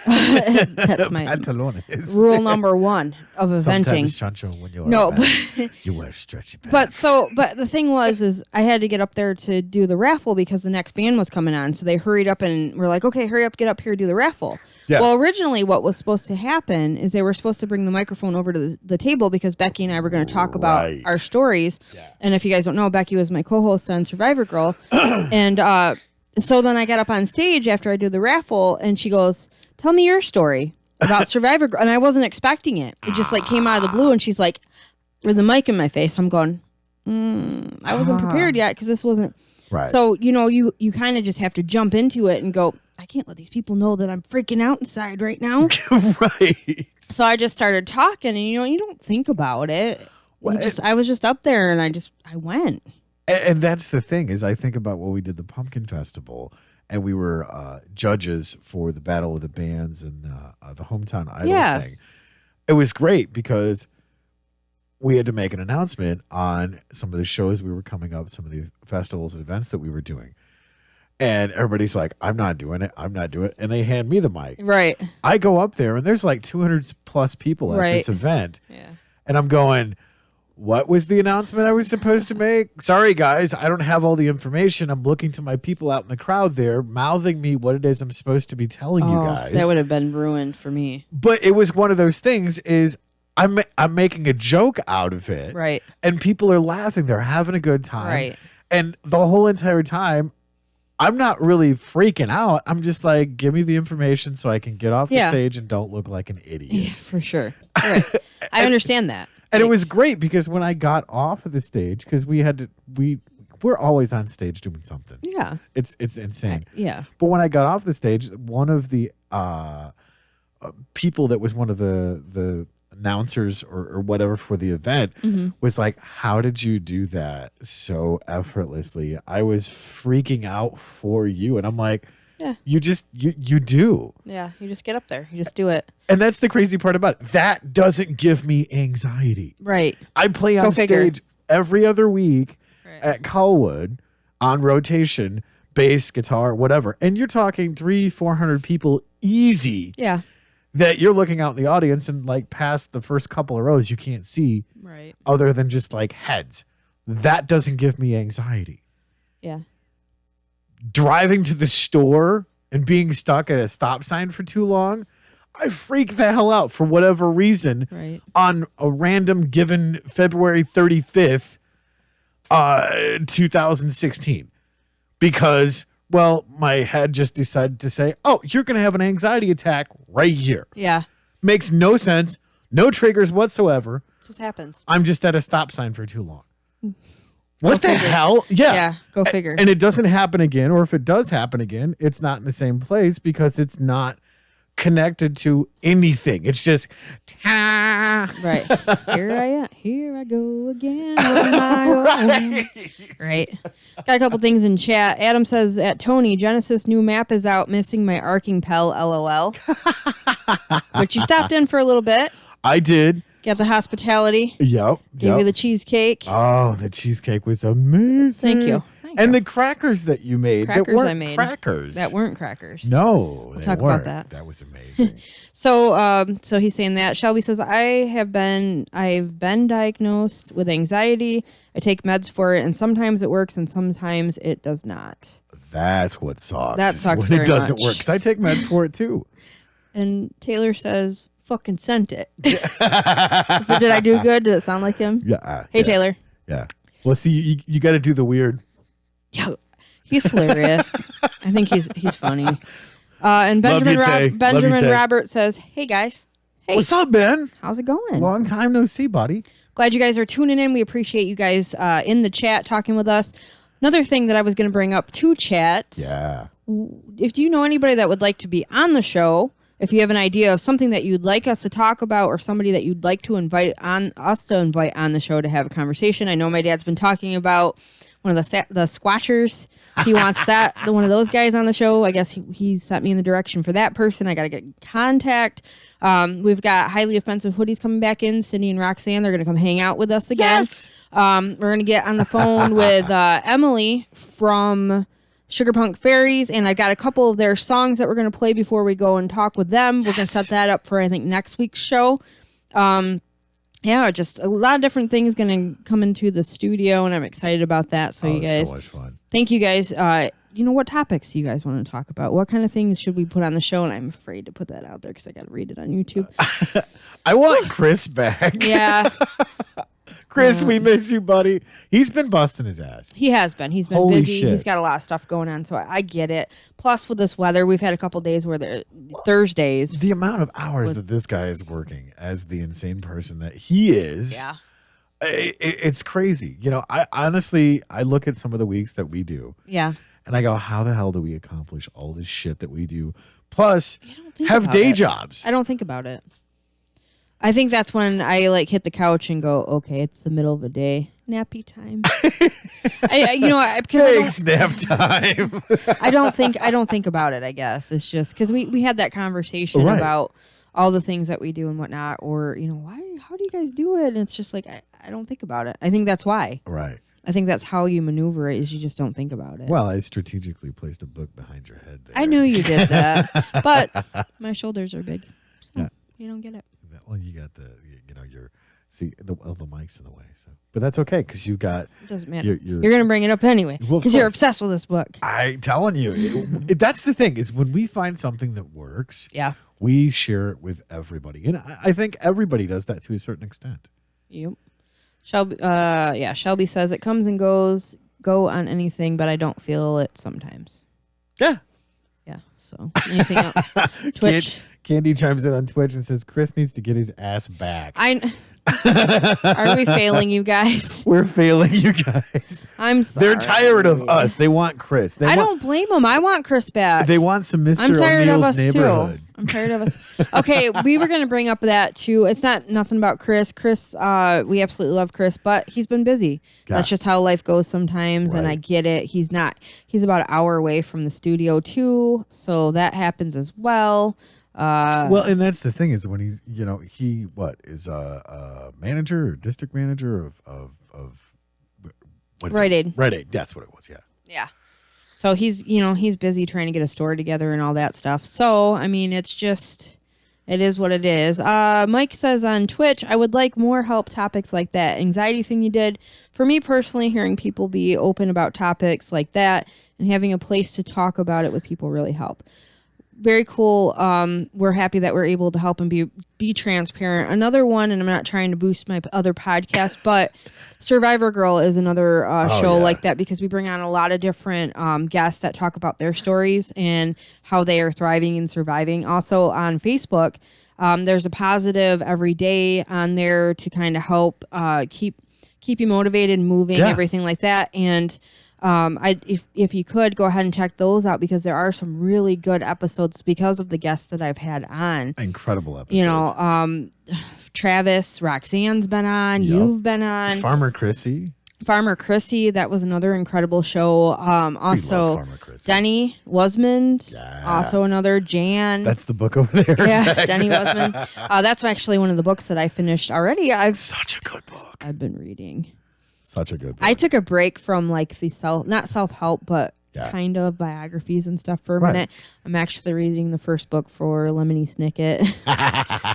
That's my Pantalones. rule number one of eventing. Sometimes, Chancho, when you're No, at bed, you wear stretchy pants. but the thing is I had to get up there to do the raffle because the next band was coming on. So they hurried up and were like, okay, hurry up, get up here, do the raffle. Yeah. Well, originally what was supposed to happen is they were supposed to bring the microphone over to the table, because Becky and I were going to talk about Right. our stories. Yeah. And if you guys don't know, Becky was my co-host on Survivor Girl. And so then I got up on stage after I did the raffle, and she goes, tell me your story about Survivor Girl. And I wasn't expecting it. It just like came out of the blue, and she's like, with the mic in my face, I'm going, I wasn't prepared yet, because this wasn't. Right. So, you kind of just have to jump into it and go, I can't let these people know that I'm freaking out inside right now. Right. So I just started talking, and you don't think about it. I was just up there, and I went. And that's the thing, is I think about when we did the Pumpkin Festival, and we were judges for the Battle of the Bands and the Hometown Idol thing. It was great because we had to make an announcement on some of the shows we were coming up, some of the festivals and events that we were doing. And everybody's like, I'm not doing it. I'm not doing it. And they hand me the mic. Right. I go up there, and there's like 200 plus people at this event. Yeah. And I'm going, what was the announcement I was supposed to make? Sorry, guys, I don't have all the information. I'm looking to my people out in the crowd there, mouthing me what it is I'm supposed to be telling you guys. That would have been ruined for me. But it was one of those things, is I'm making a joke out of it. Right. And people are laughing. They're having a good time. Right. And the whole entire time, I'm not really freaking out. I'm just like, give me the information so I can get off the Yeah. stage and don't look like an idiot. Yeah, for sure. Right. I understand that. And it was great because when I got off of the stage, because we're always on stage doing something. Yeah. It's insane. Yeah. But when I got off the stage, one of the people that was one of the announcers or whatever for the event was like, how did you do that so effortlessly? I was freaking out for you. And I'm like, Yeah. you do. Yeah. You just get up there. You just do it. And that's the crazy part about it. That doesn't give me anxiety. Right. I play on figure. stage every other week Right. at Colwood on rotation, bass, guitar, whatever. And you're talking 300-400 people easy Yeah. that you're looking out in the audience, and like past the first couple of rows, you can't see Right. other than just like heads. That doesn't give me anxiety. Yeah. Driving to the store and being stuck at a stop sign for too long, I freak the hell out for whatever reason Right. on a random given February 35th, 2016. Because, well, my head just decided to say, oh, you're going to have an anxiety attack right here. Yeah. Makes no sense. No triggers whatsoever. Just happens. I'm just at a stop sign for too long. What the figure. hell? Yeah. Yeah. Go figure. And it doesn't happen again, or if it does happen again, it's not in the same place because it's not connected to anything. It's just ta. Right. Here I am. Here I go again. On my own. Right. Got a couple things in chat. Adam says, at Tony, Genesis new map is out, missing my arcing Pell, LOL. But you stopped in for a little bit. I did. Got the hospitality. Yep. Gave you the cheesecake. Oh, the cheesecake was amazing. Thank you. Thanks. And the crackers that you made that Crackers weren't I made. crackers. That weren't crackers. No, We'll talk about that. That was amazing. So he's saying that. Shelby says, I've been diagnosed with anxiety. I take meds for it, and sometimes it works and sometimes it does not. That's what sucks. That is sucks when very it doesn't much. work. Because I take meds for it too. And Taylor says, fucking sent it. So did I do good? Did it sound like him? Yeah. Hey, Taylor. Yeah. Well, see, you got to do the weird. Yeah, he's hilarious. I think he's funny. And Love you, Tay. Benjamin Love you, Tay. Robert says, hey, guys. Hey, What's up, Ben? how's it going? Long time no see, buddy. Glad you guys are tuning in. We appreciate you guys in the chat talking with us. Another thing that I was going to bring up to chat. Yeah. If you know anybody that would like to be on the show, if you have an idea of something that you'd like us to talk about or somebody that you'd like to invite on the show to have a conversation. I know my dad's been talking about one of the Squatchers. He wants one of those guys on the show. I guess he sent me in the direction for that person. I got to get in contact. We've got Highly Offensive Hoodies coming back in. Cindy and Roxanne, they're going to come hang out with us again. Yes. We're going to get on the phone with Emily from Sugar Punk Fairies, and I got a couple of their songs that we're going to play before we go and talk with them. We're going to set that up for, I think, next week's show. Yeah, just a lot of different things going to come into the studio, and I'm excited about that. So you guys, so much fun. thank you guys. What topics do you guys want to talk about? What kind of things should we put on the show? And I'm afraid to put that out there because I got to read it on YouTube. I want Chris back. Yeah. Chris, we miss you, buddy. He's been busting his ass. He has been. He's been Holy busy. shit. He's got a lot of stuff going on, so I get it. Plus, with this weather, we've had a couple days where Thursdays. The amount of hours that this guy is working as the insane person that he is, Yeah. it's crazy. I honestly look at some of the weeks that we do, Yeah. and I go, how the hell do we accomplish all this shit that we do? Plus, think have about day it. jobs. I don't think about it. I think that's when I hit the couch and go, okay, it's the middle of the day, nappy time. Thanks, nap time. I don't think about it. I guess it's just because we had that conversation Right. about all the things that we do and whatnot, or how do you guys do it? And it's just like I don't think about it. I think that's why. Right. I think that's how you maneuver it, is you just don't think about it. Well, I strategically placed a book behind your head there. I knew you did that, but my shoulders are big, so Yeah. you don't get it. Well, you got the mic's in the way, so but that's okay because you got. It doesn't matter. You're You're gonna bring it up anyway Well, of because you're course. obsessed with this book. I'm telling you, that's the thing is when we find something that works, Yeah. we share it with everybody, and I think everybody does that to a certain extent. Yep. Shelby says it comes and go on anything, but I don't feel it sometimes. Yeah. Yeah. So anything else? Twitch. Candy chimes in on Twitch and says Chris needs to get his ass back. Are we failing you guys? We're failing you guys. I'm sorry. They're tired of us. They want Chris. I don't blame them. I want Chris back. They want some Mr. I'm tired of O'Neill's us neighborhood. too. I'm tired of us. Okay, we were gonna bring up that too. It's not nothing about Chris. Chris, we absolutely love Chris, but he's been busy. Yeah. That's just how life goes sometimes, and Right. I get it. He's about an hour away from the studio too, so that happens as well. Well, and that's the thing is when he's, he is a manager or district manager of what is Rite it? Aid. Rite Aid. That's what it was. Yeah. Yeah. So he's busy trying to get a store together and all that stuff. So, I mean, it is what it is. Mike says on Twitch, I would like more help topics like that anxiety thing you did. For me personally, hearing people be open about topics like that and having a place to talk about it with people really help. Very cool. We're happy that we're able to help and be transparent. Another one, and I'm not trying to boost my other podcast, but Survivor Girl is another show yeah. like that because we bring on a lot of different guests that talk about their stories and how they are thriving and surviving. Also on Facebook, there's a positive every day on there to kind of help keep you motivated, moving, Yeah. everything like that. And if you could go ahead and check those out because there are some really good episodes because of the guests that I've had on. Incredible episode. Travis, Roxanne's been on, Yep. you've been on, Farmer Chrissy. that was another incredible show. Also Farmer Chrissy. Denny Wasmond, Yeah. also another Jan. That's the book over there. yeah, Denny Wasmond. That's actually one of the books that I finished already. Such a good book. I've been reading. Such a good book. I took a break from like the not self-help, but Yeah. kind of biographies and stuff for a Right. minute. I'm actually reading the first book for Lemony Snicket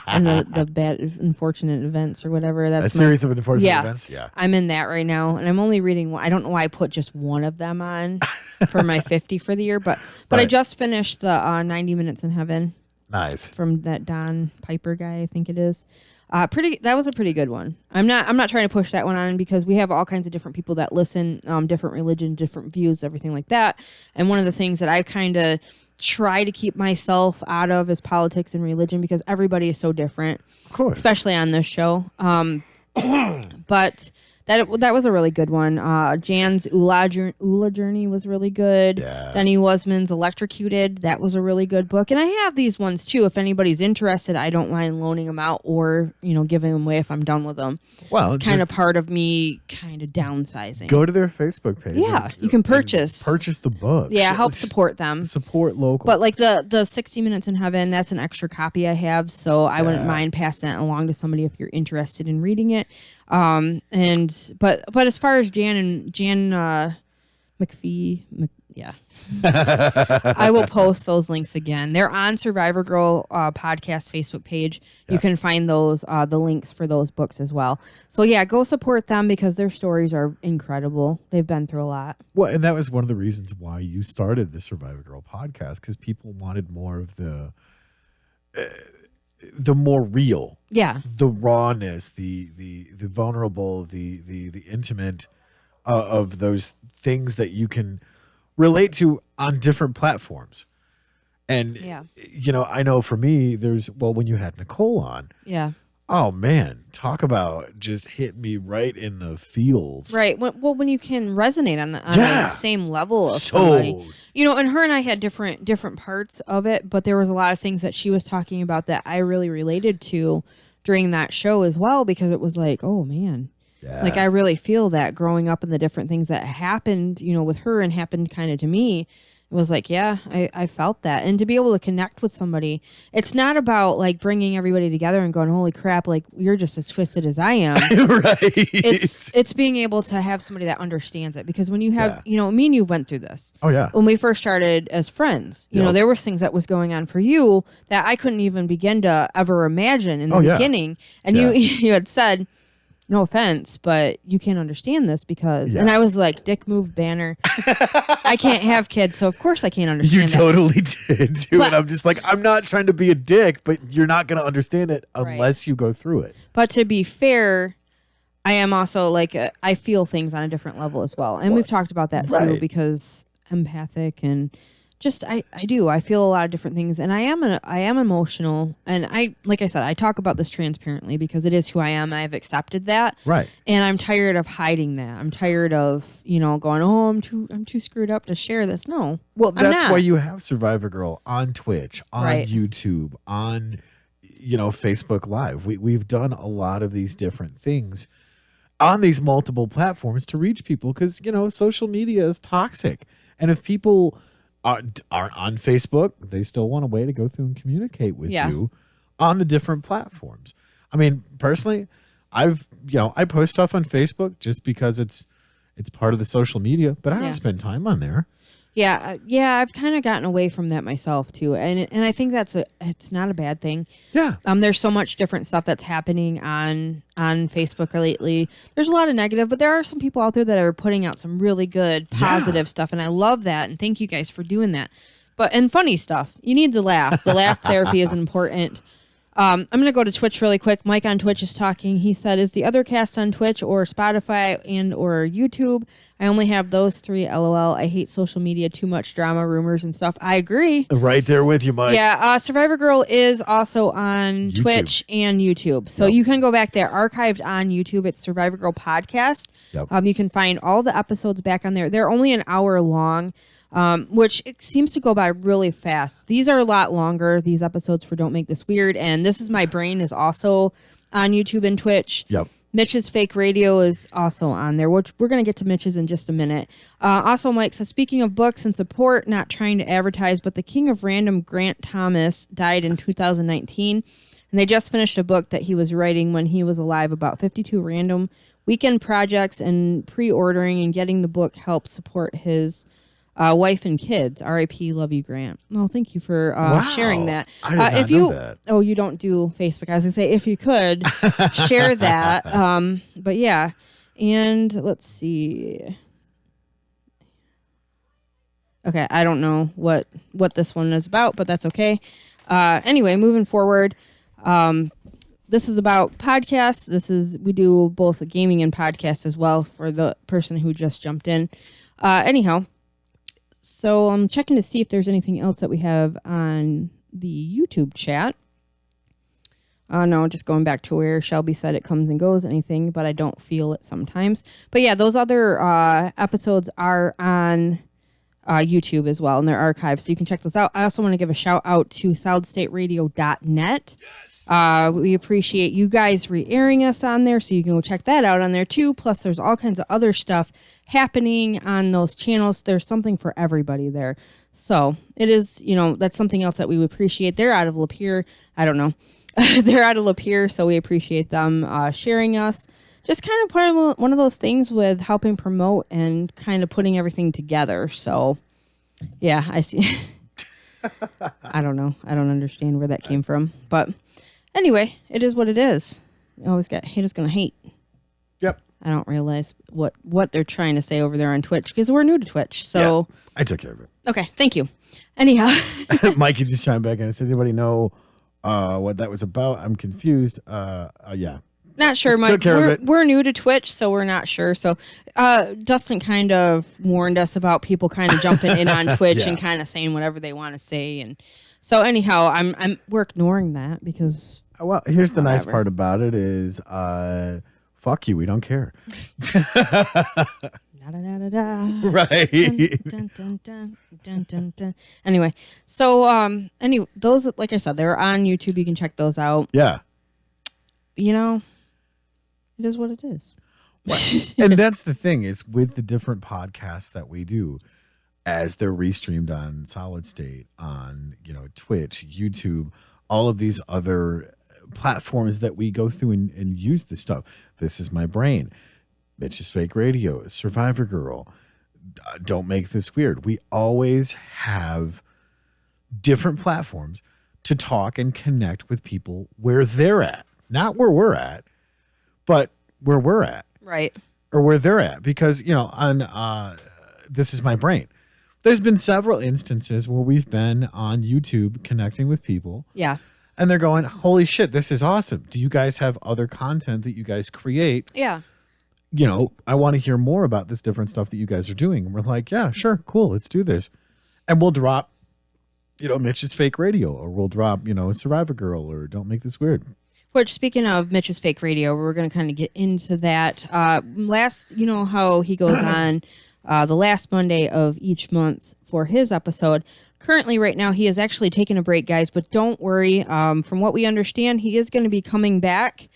and the bad, unfortunate events or whatever. A That's series of unfortunate Yeah. events. Yeah. I'm in that right now, and I'm only reading one. I don't know why I put just one of them on for my 50 for the year, but I Right. just finished the 90 Minutes in Heaven Nice. from that Don Piper guy, I think it is. That was a pretty good one. I'm not trying to push that one on because we have all kinds of different people that listen, different religion, different views, everything like that. And one of the things that I kind of try to keep myself out of is politics and religion because everybody is so different, Of course. especially on this show. But that was a really good one. Jan's Ula Journey was really good. Yeah. Benny Wasman's Electrocuted, that was a really good book. And I have these ones too. If anybody's interested, I don't mind loaning them out or giving them away if I'm done with them. Well, It's kind just of part of me kind of downsizing. go to their Facebook page. Yeah, you can purchase. Purchase the book. Yeah, help support them. Support local. But like the 60 Minutes in Heaven, that's an extra copy I have, so I wouldn't mind passing that along to somebody if you're interested in reading it. But as far as Jan McPhee, yeah, I will post those links again. They're on Survivor Girl podcast Facebook page. You can find those the links for those books as well. So yeah, go support them because their stories are incredible. They've been through a lot. Well, and that was one of the reasons why you started the Survivor Girl podcast because people wanted more of the more real, the rawness, the vulnerable, the intimate of those things that you can relate to on different platforms. And I know for me, when you had Nicole on, oh man, talk about just hit me right in the feels. Right. When you can resonate on the same level of somebody, and her and I had different parts of it, but there was a lot of things that she was talking about that I really related to during that show as well, because it was like, oh man, like I really feel that growing up and the different things that happened, with her and happened kind of to me. It was like, I felt that. And to be able to connect with somebody, it's not about like bringing everybody together and going, holy crap, like you're just as twisted as I am. Right. It's being able to have somebody that understands it. Because when you have, me and you went through this. Oh, yeah. When we first started as friends, there was things that was going on for you that I couldn't even begin to ever imagine in the beginning. And you had said, no offense, but you can't understand this because, and I was like, dick move banner. I can't have kids, so of course I can't understand that. You totally did too. But- and I'm just like, I'm not trying to be a dick, but you're not going to understand it unless you go through it. But to be fair, I am also like, I feel things on a different level as well. And we've talked about that too, because empathic and just, I do. I feel a lot of different things, and I am emotional, and like I said, I talk about this transparently because it is who I am. I've accepted that, Right? And I'm tired of hiding that. I'm tired of going, oh, I'm too screwed up to share this. No, well, I'm that's not. why you have Survivor Girl on Twitch, on Right. YouTube, on Facebook Live. We've done a lot of these different things on these multiple platforms to reach people because social media is toxic, and if people aren't on Facebook, they still want a way to go through and communicate with you on the different platforms. I mean, personally, I post stuff on Facebook just because it's part of the social media, but I don't spend time on there. Yeah, I've kind of gotten away from that myself too, and I think it's not a bad thing. Yeah. There's so much different stuff that's happening on Facebook lately. There's a lot of negative, but there are some people out there that are putting out some really good positive stuff, and I love that. And thank you guys for doing that. And funny stuff. You need to laugh. The laugh therapy is important. I'm going to go to Twitch really quick. Mike on Twitch is talking. He said, is the other cast on Twitch or Spotify and or YouTube? I only have those 3, LOL. I hate social media, too much drama, rumors, and stuff. I agree. Right there with you, Mike. Yeah, Survivor Girl is also on Twitch and YouTube. So you can go back there, archived on YouTube. It's Survivor Girl Podcast. Yep. You can find all the episodes back on there. They're only an hour long, which it seems to go by really fast. These are a lot longer, these episodes for Don't Make This Weird. And This Is My Brain is also on YouTube and Twitch. Yep. Mitch's Fake Radio is also on there, which we're going to get to Mitch's in just a minute. Also, Mike says, speaking of books and support, not trying to advertise, but the king of random, Grant Thomas, died in 2019. And they just finished a book that he was writing when he was alive about 52 random weekend projects and pre-ordering and getting the book help support his wife and kids. R.I.P. Love you, Grant. Well, thank you for sharing that. I did not if know you, that. oh, you don't do Facebook. I was gonna say if you could share that. But yeah, and let's see. Okay, I don't know what this one is about, but that's okay. Anyway, moving forward, this is about podcasts. We do both gaming and podcasts as well for the person who just jumped in. Anyhow, so I'm checking to see if there's anything else that we have on the YouTube chat. No, just going back to where Shelby said it comes and goes, anything, but I don't feel it sometimes. But yeah, those other episodes are on YouTube as well, and they're archived, so you can check those out. I also want to give a shout out to solidstateradio.net. We appreciate you guys re-airing us on there, so you can go check that out on there too. Plus, there's all kinds of other stuff happening on those channels. There's something for everybody there. So it is, that's something else that we would appreciate. They're out of Lapeer. I don't know. They're out of Lapeer, so we appreciate them sharing us. Just kind of part of one of those things with helping promote and kind of putting everything together. So, yeah, I see. I don't know. I don't understand where that came from. But anyway, it is what it is. Always got haters gonna hate. Yep. I don't realize what they're trying to say over there on Twitch because we're new to Twitch. So yeah, I took care of it. Okay, thank you. Anyhow, Mikey just chimed back in and said, "Anybody know what that was about? I'm confused." Yeah. Not sure, Mike. We're new to Twitch, so we're not sure. So Dustin kind of warned us about people kind of jumping in on Twitch and kind of saying whatever they want to say, and so anyhow, we're ignoring that because. Well, here's the nice part about it is, fuck you, we don't care. Right. Dun, dun, dun, dun, dun, dun. Anyway, so those, like I said, they're on YouTube. You can check those out. Yeah. It is what it is. And that's the thing is with the different podcasts that we do, as they're restreamed on Solid State, on Twitch, YouTube, all of these other platforms that we go through and use this stuff. This Is My Brain, Mitch's Fake Radio, Survivor Girl, Don't Make This Weird. We always have different platforms to talk and connect with people where they're at. Not where we're at, but where we're at. Right. Or where they're at. Because, on This Is My Brain, there's been several instances where we've been on YouTube connecting with people. Yeah. And they're going, holy shit, this is awesome. Do you guys have other content that you guys create? Yeah. I want to hear more about this different stuff that you guys are doing. And we're like, yeah, sure, cool, let's do this. And we'll drop, Mitch's Fake Radio, or we'll drop, Survivor Girl, or Don't Make This Weird. Which, speaking of Mitch's Fake Radio, we're going to kind of get into that. Last, how he goes on the last Monday of each month for his episode. Currently, right now, he is actually taking a break, guys, but don't worry. From what we understand, he is going to be coming back.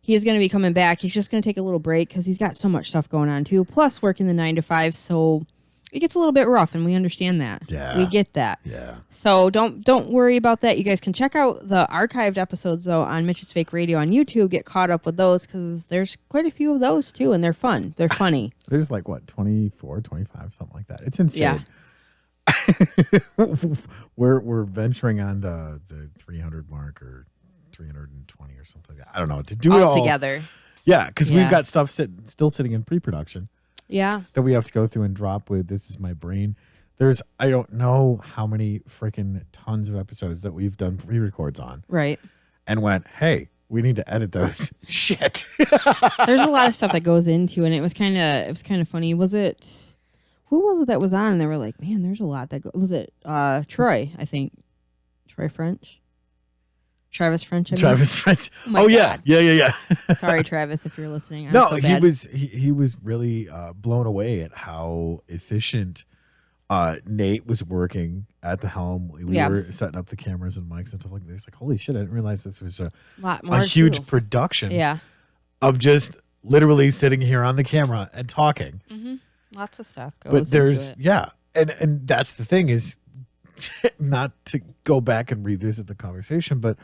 He's just going to take a little break because he's got so much stuff going on, too. Plus, working the 9 to 5, so it gets a little bit rough, and we understand that. Yeah. We get that. Yeah. So don't worry about that. You guys can check out the archived episodes, though, on Mitch's Fake Radio on YouTube. Get caught up with those because there's quite a few of those, too, and they're fun. They're funny. There's 24, 25, something like that. It's insane. Yeah. we're venturing on the 300 mark or 320 or something like that. I don't know. To do it all together. Yeah, because we've got stuff still sitting in pre-production. Yeah. That we have to go through and drop with This Is My Brain. I don't know how many freaking tons of episodes that we've done pre-records on. Right. And went, hey, we need to edit those. Shit. There's a lot of stuff that goes into, and it was kind of funny. Who was it that was on? And they were like, man, there's a lot that was it Troy, I think. Troy French? Travis French, I mean. Travis French. Oh yeah. Yeah. Sorry, Travis, if you're listening. No, so he was really blown away at how efficient Nate was working at the helm. We were setting up the cameras and mics and stuff like this. Like, holy shit, I didn't realize this was a huge production. Yeah. Of just literally sitting here on the camera and talking. Mm-hmm. Lots of stuff goes but there's into it. and that's the thing is not to go back and revisit the conversation, but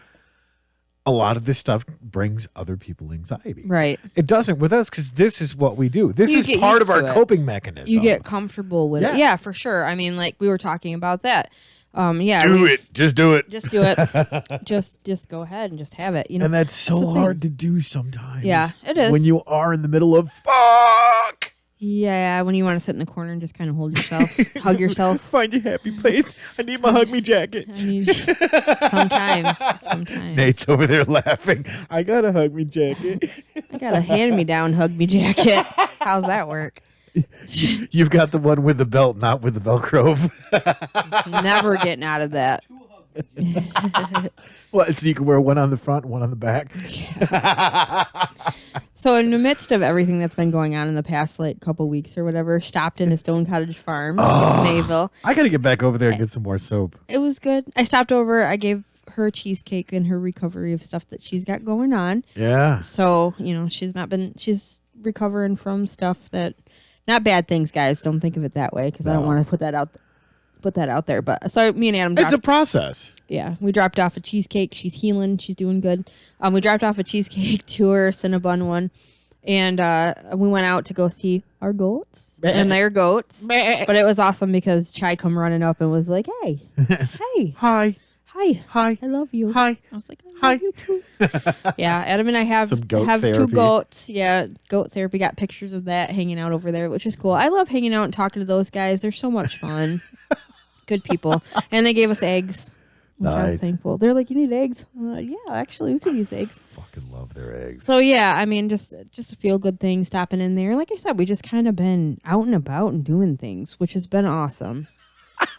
a lot of this stuff brings other people anxiety. Right. It doesn't with us because this is what we do. This You is get part used of our to it. coping mechanism. You get comfortable with Yeah. it. Yeah, for sure. I mean, like we were talking about that. Yeah. do it. Just do it. Just do it. just go ahead and just have it. You know. And that's so the thing. hard to do sometimes. Yeah, it is. When you are in the middle of fuck. Yeah, when you want to sit in the corner and just kind of hold yourself, hug yourself. Find your happy place. I need my hug me jacket. I mean, sometimes. Nate's over there laughing. I got a hug me jacket. I got a hand-me-down hug me jacket. How's that work? You've got the one with the belt, not with the Velcro. Never getting out of that. Well, so you can wear one on the front, one on the back. So in the midst of everything that's been going on in the past like couple weeks or whatever, stopped in a Stone Cottage Farm in Mayville. I got to get back over there and get some more soap. It was good. I stopped over. I gave her a cheesecake in her recovery of stuff that she's got going on. Yeah. So, she's recovering from stuff that, not bad things, guys. Don't think of it that way because I don't want to put that out there. But so me and Adam It's a process. Yeah, we dropped off a cheesecake. She's healing. She's doing good. We dropped off a cheesecake to her, Cinnabon one, and we went out to go see our goats and their goats. But it was awesome because Chai come running up and was like, "Hey, hey, Hi. hi, Hi. I love you." Hi. I was like, "I Hi. love you too." Yeah, Adam and I have Some goat two therapy. goats. Yeah, goat therapy. Got pictures of that hanging out over there, which is cool. I love hanging out and talking to those guys. They're so much fun. Good people, and they gave us eggs. Which I was Nice. thankful. They're like, "You need eggs?" Yeah, actually, we could use eggs. Fucking love their eggs. So yeah, I mean, just a feel good thing stopping in there. Like I said, we just kind of been out and about and doing things, which has been awesome.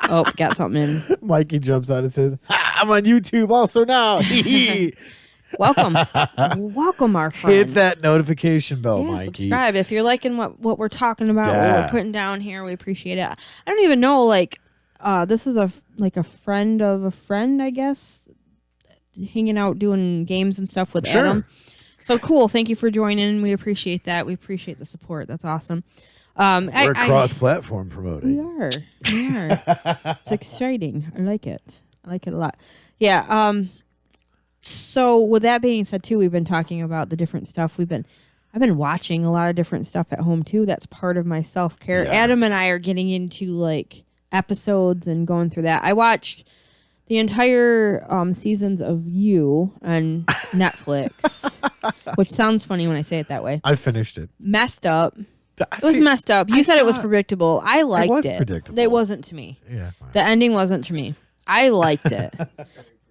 Oh, got something in. Mikey jumps out and says, I'm on YouTube also now. Welcome, welcome, our friend. Hit that notification bell, Yeah, Mikey. subscribe if you're liking what we're talking about. What Yeah. we're putting down here, we appreciate it. I don't even know, like, this is a friend of a friend, I guess, hanging out doing games and stuff with Sure. Adam. So cool. Thank you for joining. We appreciate that. We appreciate the support. That's awesome. We're cross-platform promoting. We are. It's exciting. I like it. I like it a lot. Yeah. So with that being said, too, we've been talking about the different stuff. I've been watching a lot of different stuff at home too. That's part of my self-care. Yeah. Adam and I are getting into like episodes and going through that. I watched the entire seasons of You on Netflix, which sounds funny when I say it that way. I finished it. Messed up. It was messed up. You said it was predictable. I liked was it. predictable. It wasn't to me. Yeah. Fine. The ending wasn't to me. I liked it.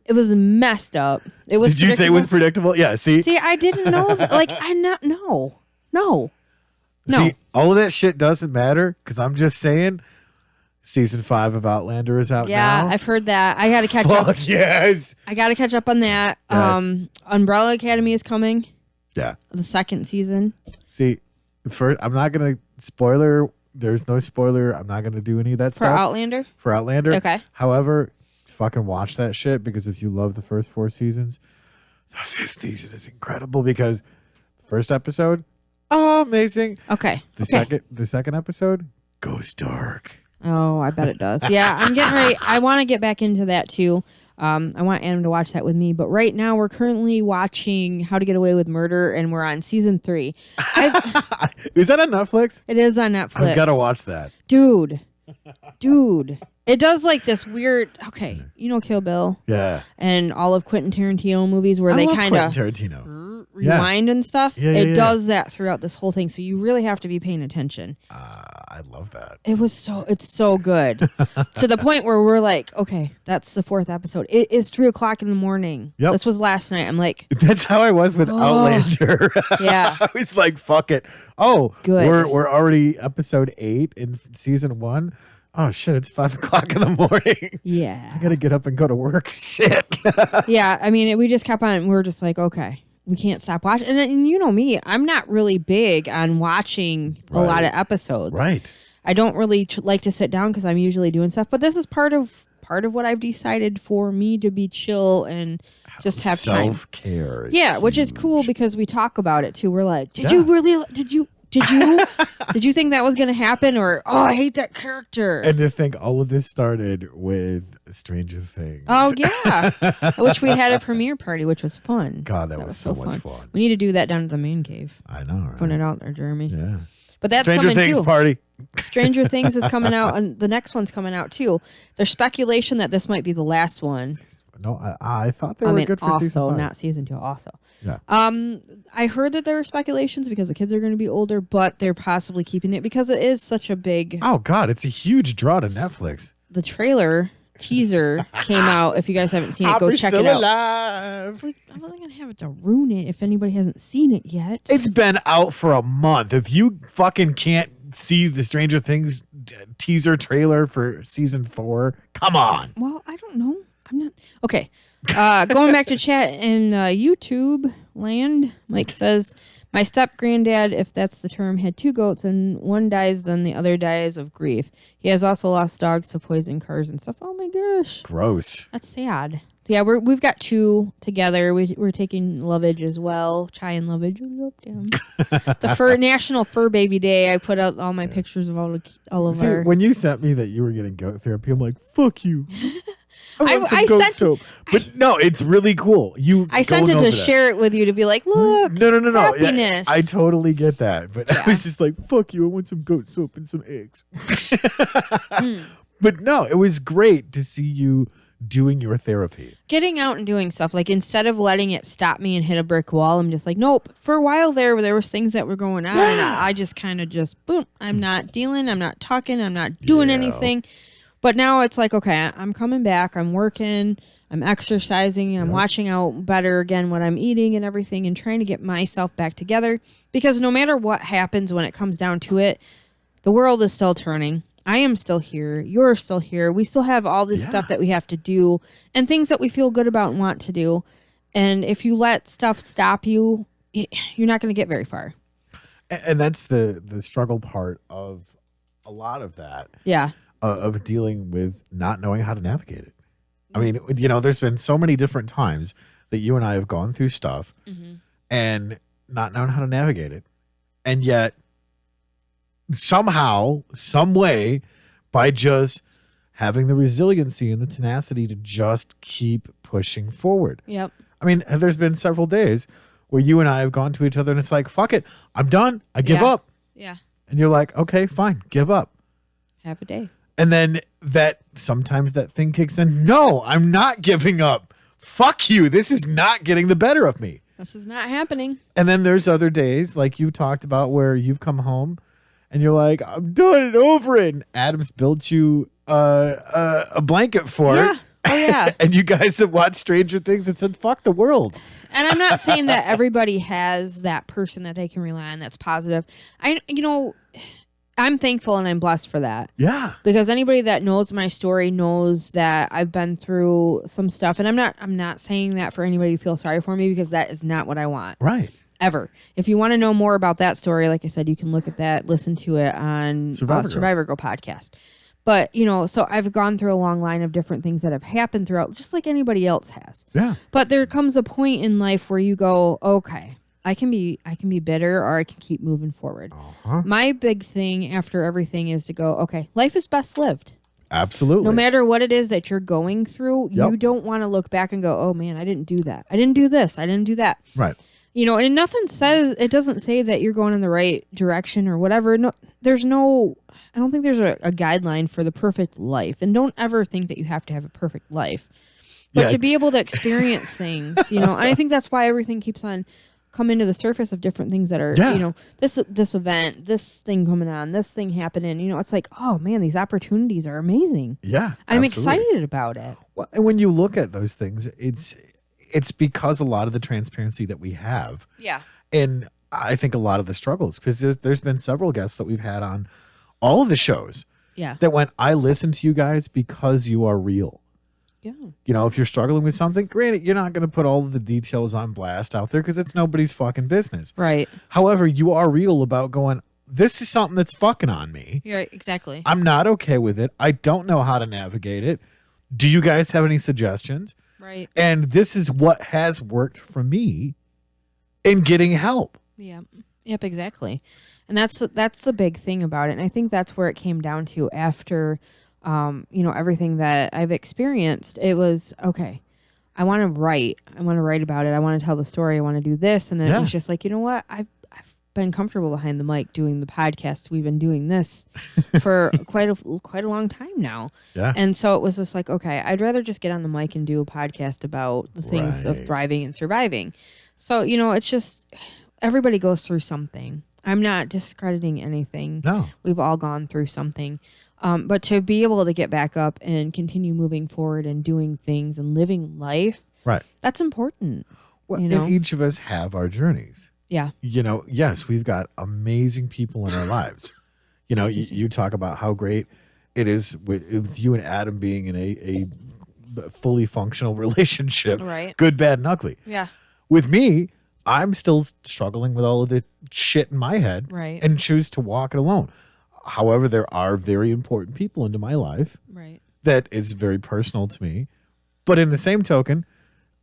It was messed up. It was. Did you say it was predictable? Yeah. See, See, I didn't know. Like, I not no. See, all of that shit doesn't matter because I'm just saying season 5 of Outlander is out Yeah, now. I've heard that. I got to catch up. Fuck yes. I got to catch up on that. Yes. Umbrella Academy is coming. Yeah. The second season. See, first, I'm not going to spoiler. There's no spoiler. I'm not going to do any of that For stuff. Outlander? For Outlander. Okay. However, fucking watch that shit because if you love the first 4 seasons, the 5th season is incredible because the first episode, amazing. Okay. The second episode goes dark. Oh, I bet it does. Yeah, I'm getting ready. I want to get back into that too. I want Adam to watch that with me. But right now, we're currently watching How to Get Away with Murder, and we're on season 3. Is that on Netflix? It is on Netflix. I've got to watch that. Dude. It does like this weird. Okay, you know Kill Bill Yeah. and all of Quentin Tarantino movies where I they love kind of Quentin Tarantino. rewind and stuff. Yeah, yeah, It yeah. does that throughout this whole thing, so you really have to be paying attention. I love that. It's so good to the point where we're like, okay, that's the 4th episode. It is 3:00 in the morning. Yep. This was last night. I'm like, That's how I was with Outlander. yeah, I was like, fuck it. Oh, Good. We're already episode 8 in season 1. Oh shit, it's 5:00 in the morning. yeah, I gotta get up and go to work. Shit. yeah. I mean, we just kept on. We were just like, okay, we can't stop watching. And you know me, I'm not really big on watching a lot of episodes. Right. I don't really like to sit down because I'm usually doing stuff. But this is part of what I've decided for me to be chill and just have time. Self-care. Yeah, which is cool because we talk about it too. We're like, did Yeah. you really? Did you? Did you think that was going to happen? Or, oh, I hate that character. And to think all of this started with Stranger Things. Oh yeah, which we had a premiere party, which was fun. God, that was so much fun. We need to do that down at the man cave. I know, right? Put it out there, Jeremy. Yeah. But that's Stranger coming Things too. party. Stranger Things is coming out, and the next one's coming out too. There's speculation that this might be the last one. No, I thought they were good for also, season 5. not season 2. Also, Yeah. I heard that there were speculations because the kids are going to be older, but they're possibly keeping it because it is such a big. Oh God, it's a huge draw to Netflix. The trailer teaser came out. If you guys haven't seen it, go check it out. Alive. Like, I wasn't gonna have it to ruin it if anybody hasn't seen it yet. It's been out for a month. If you fucking can't see the Stranger Things teaser trailer for season 4, come on. Well, I don't know. I'm not okay. Going back to chat in YouTube land, Mike says, my step granddad, if that's the term, had 2 goats and one dies, then the other dies of grief. He has also lost dogs to poison cars and stuff. Oh my gosh, Gross. that's sad. Yeah, we've got 2 together. We're taking Lovage as well. Chai and Lovage. The National Fur Baby Day. I put out all my pictures of all of See, our. when you sent me that you were getting goat therapy, I'm like, fuck you. I goat sent soap. But no, it's really cool. I sent it to share it with you to be like, look. No. Happiness. Yeah, I totally get that. But Yeah. I was just like, fuck you. I want some goat soap and some eggs. But no, it was great to see you doing your therapy. Getting out and doing stuff, like instead of letting it stop me and hit a brick wall, I'm just like, nope. For a while there was things that were going on, and I just kind of just boom. I'm not dealing. I'm not talking. I'm not doing anything. But now it's like, okay, I'm coming back. I'm working. I'm exercising. I'm watching out better again what I'm eating and everything, and trying to get myself back together. Because no matter what happens when it comes down to it, the world is still turning. I am still here. You're still here. We still have all this stuff that we have to do and things that we feel good about and want to do. And if you let stuff stop you, you're not going to get very far. And that's the struggle part of a lot of that. Yeah. Of dealing with not knowing how to navigate it. I mean, there's been so many different times that you and I have gone through stuff and not known how to navigate it. And yet somehow, some way, by just having the resiliency and the tenacity to just keep pushing forward. Yep. I mean, there's been several days where you and I have gone to each other and it's like, fuck it, I'm done. I give up. Yeah. And you're like, okay, fine, give up. Have a day. And then sometimes that thing kicks in. No, I'm not giving up. Fuck you. This is not getting the better of me. This is not happening. And then there's other days like you talked about where you've come home and you're like, I'm done and over it. And Adam's built you a blanket for it. Oh, yeah. And you guys have watched Stranger Things and said, fuck the world. And I'm not saying that everybody has that person that they can rely on that's positive. I'm thankful and I'm blessed for that. Yeah. Because anybody that knows my story knows that I've been through some stuff. And I'm not saying that for anybody to feel sorry for me, because that is not what I want. Right. Ever. If you want to know more about that story, like I said, you can look at that, listen to it on Survivor Girl podcast. But, so I've gone through a long line of different things that have happened throughout, just like anybody else has. Yeah. But there comes a point in life where you go, okay, I can be bitter, or I can keep moving forward. My big thing after everything is to go, okay, life is best lived. Absolutely. No matter what it is that you're going through, Yep. you don't want to look back and go, oh man, I didn't do that. I didn't do this. I didn't do that. Right. And it doesn't say that you're going in the right direction or whatever. No, I don't think there's a guideline for the perfect life. And don't ever think that you have to have a perfect life. But to be able to experience things, and I think that's why everything keeps on coming to the surface of different things that are, this event, this thing coming on, this thing happening. It's like, oh man, these opportunities are amazing. Yeah. I'm absolutely. excited about it. Well, and when you look at those things, it's because a lot of the transparency that we have. Yeah. And I think a lot of the struggles, because there's been several guests that we've had on all of the shows that went, I listen to you guys because you are real. Yeah. If you're struggling with something, granted, you're not going to put all of the details on blast out there because it's nobody's fucking business. Right. However, you are real about going, this is something that's fucking on me. Yeah, exactly. I'm not okay with it. I don't know how to navigate it. Do you guys have any suggestions? Right. And this is what has worked for me in getting help. Yeah. Yep, exactly. And that's the big thing about it. And I think that's where it came down to after everything that I've experienced, it was okay. I want to write. I want to write about it. I want to tell the story. I want to do this. And then it was just like, you know what? I've been comfortable behind the mic doing the podcast. We've been doing this for quite a long time now. Yeah. And so it was just like, okay, I'd rather just get on the mic and do a podcast about the things of thriving and surviving. So, it's just everybody goes through something. I'm not discrediting anything. No. We've all gone through something. But to be able to get back up and continue moving forward and doing things and living life, Right. that's important. Well, and each of us have our journeys. Yeah. Yes, we've got amazing people in our lives. You talk about how great it is with you and Adam being in a fully functional relationship. Right. Good, bad, and ugly. Yeah. With me, I'm still struggling with all of this shit in my head. Right. And choose to walk it alone. However, there are very important people into my life. Right. That is very personal to me. But in the same token,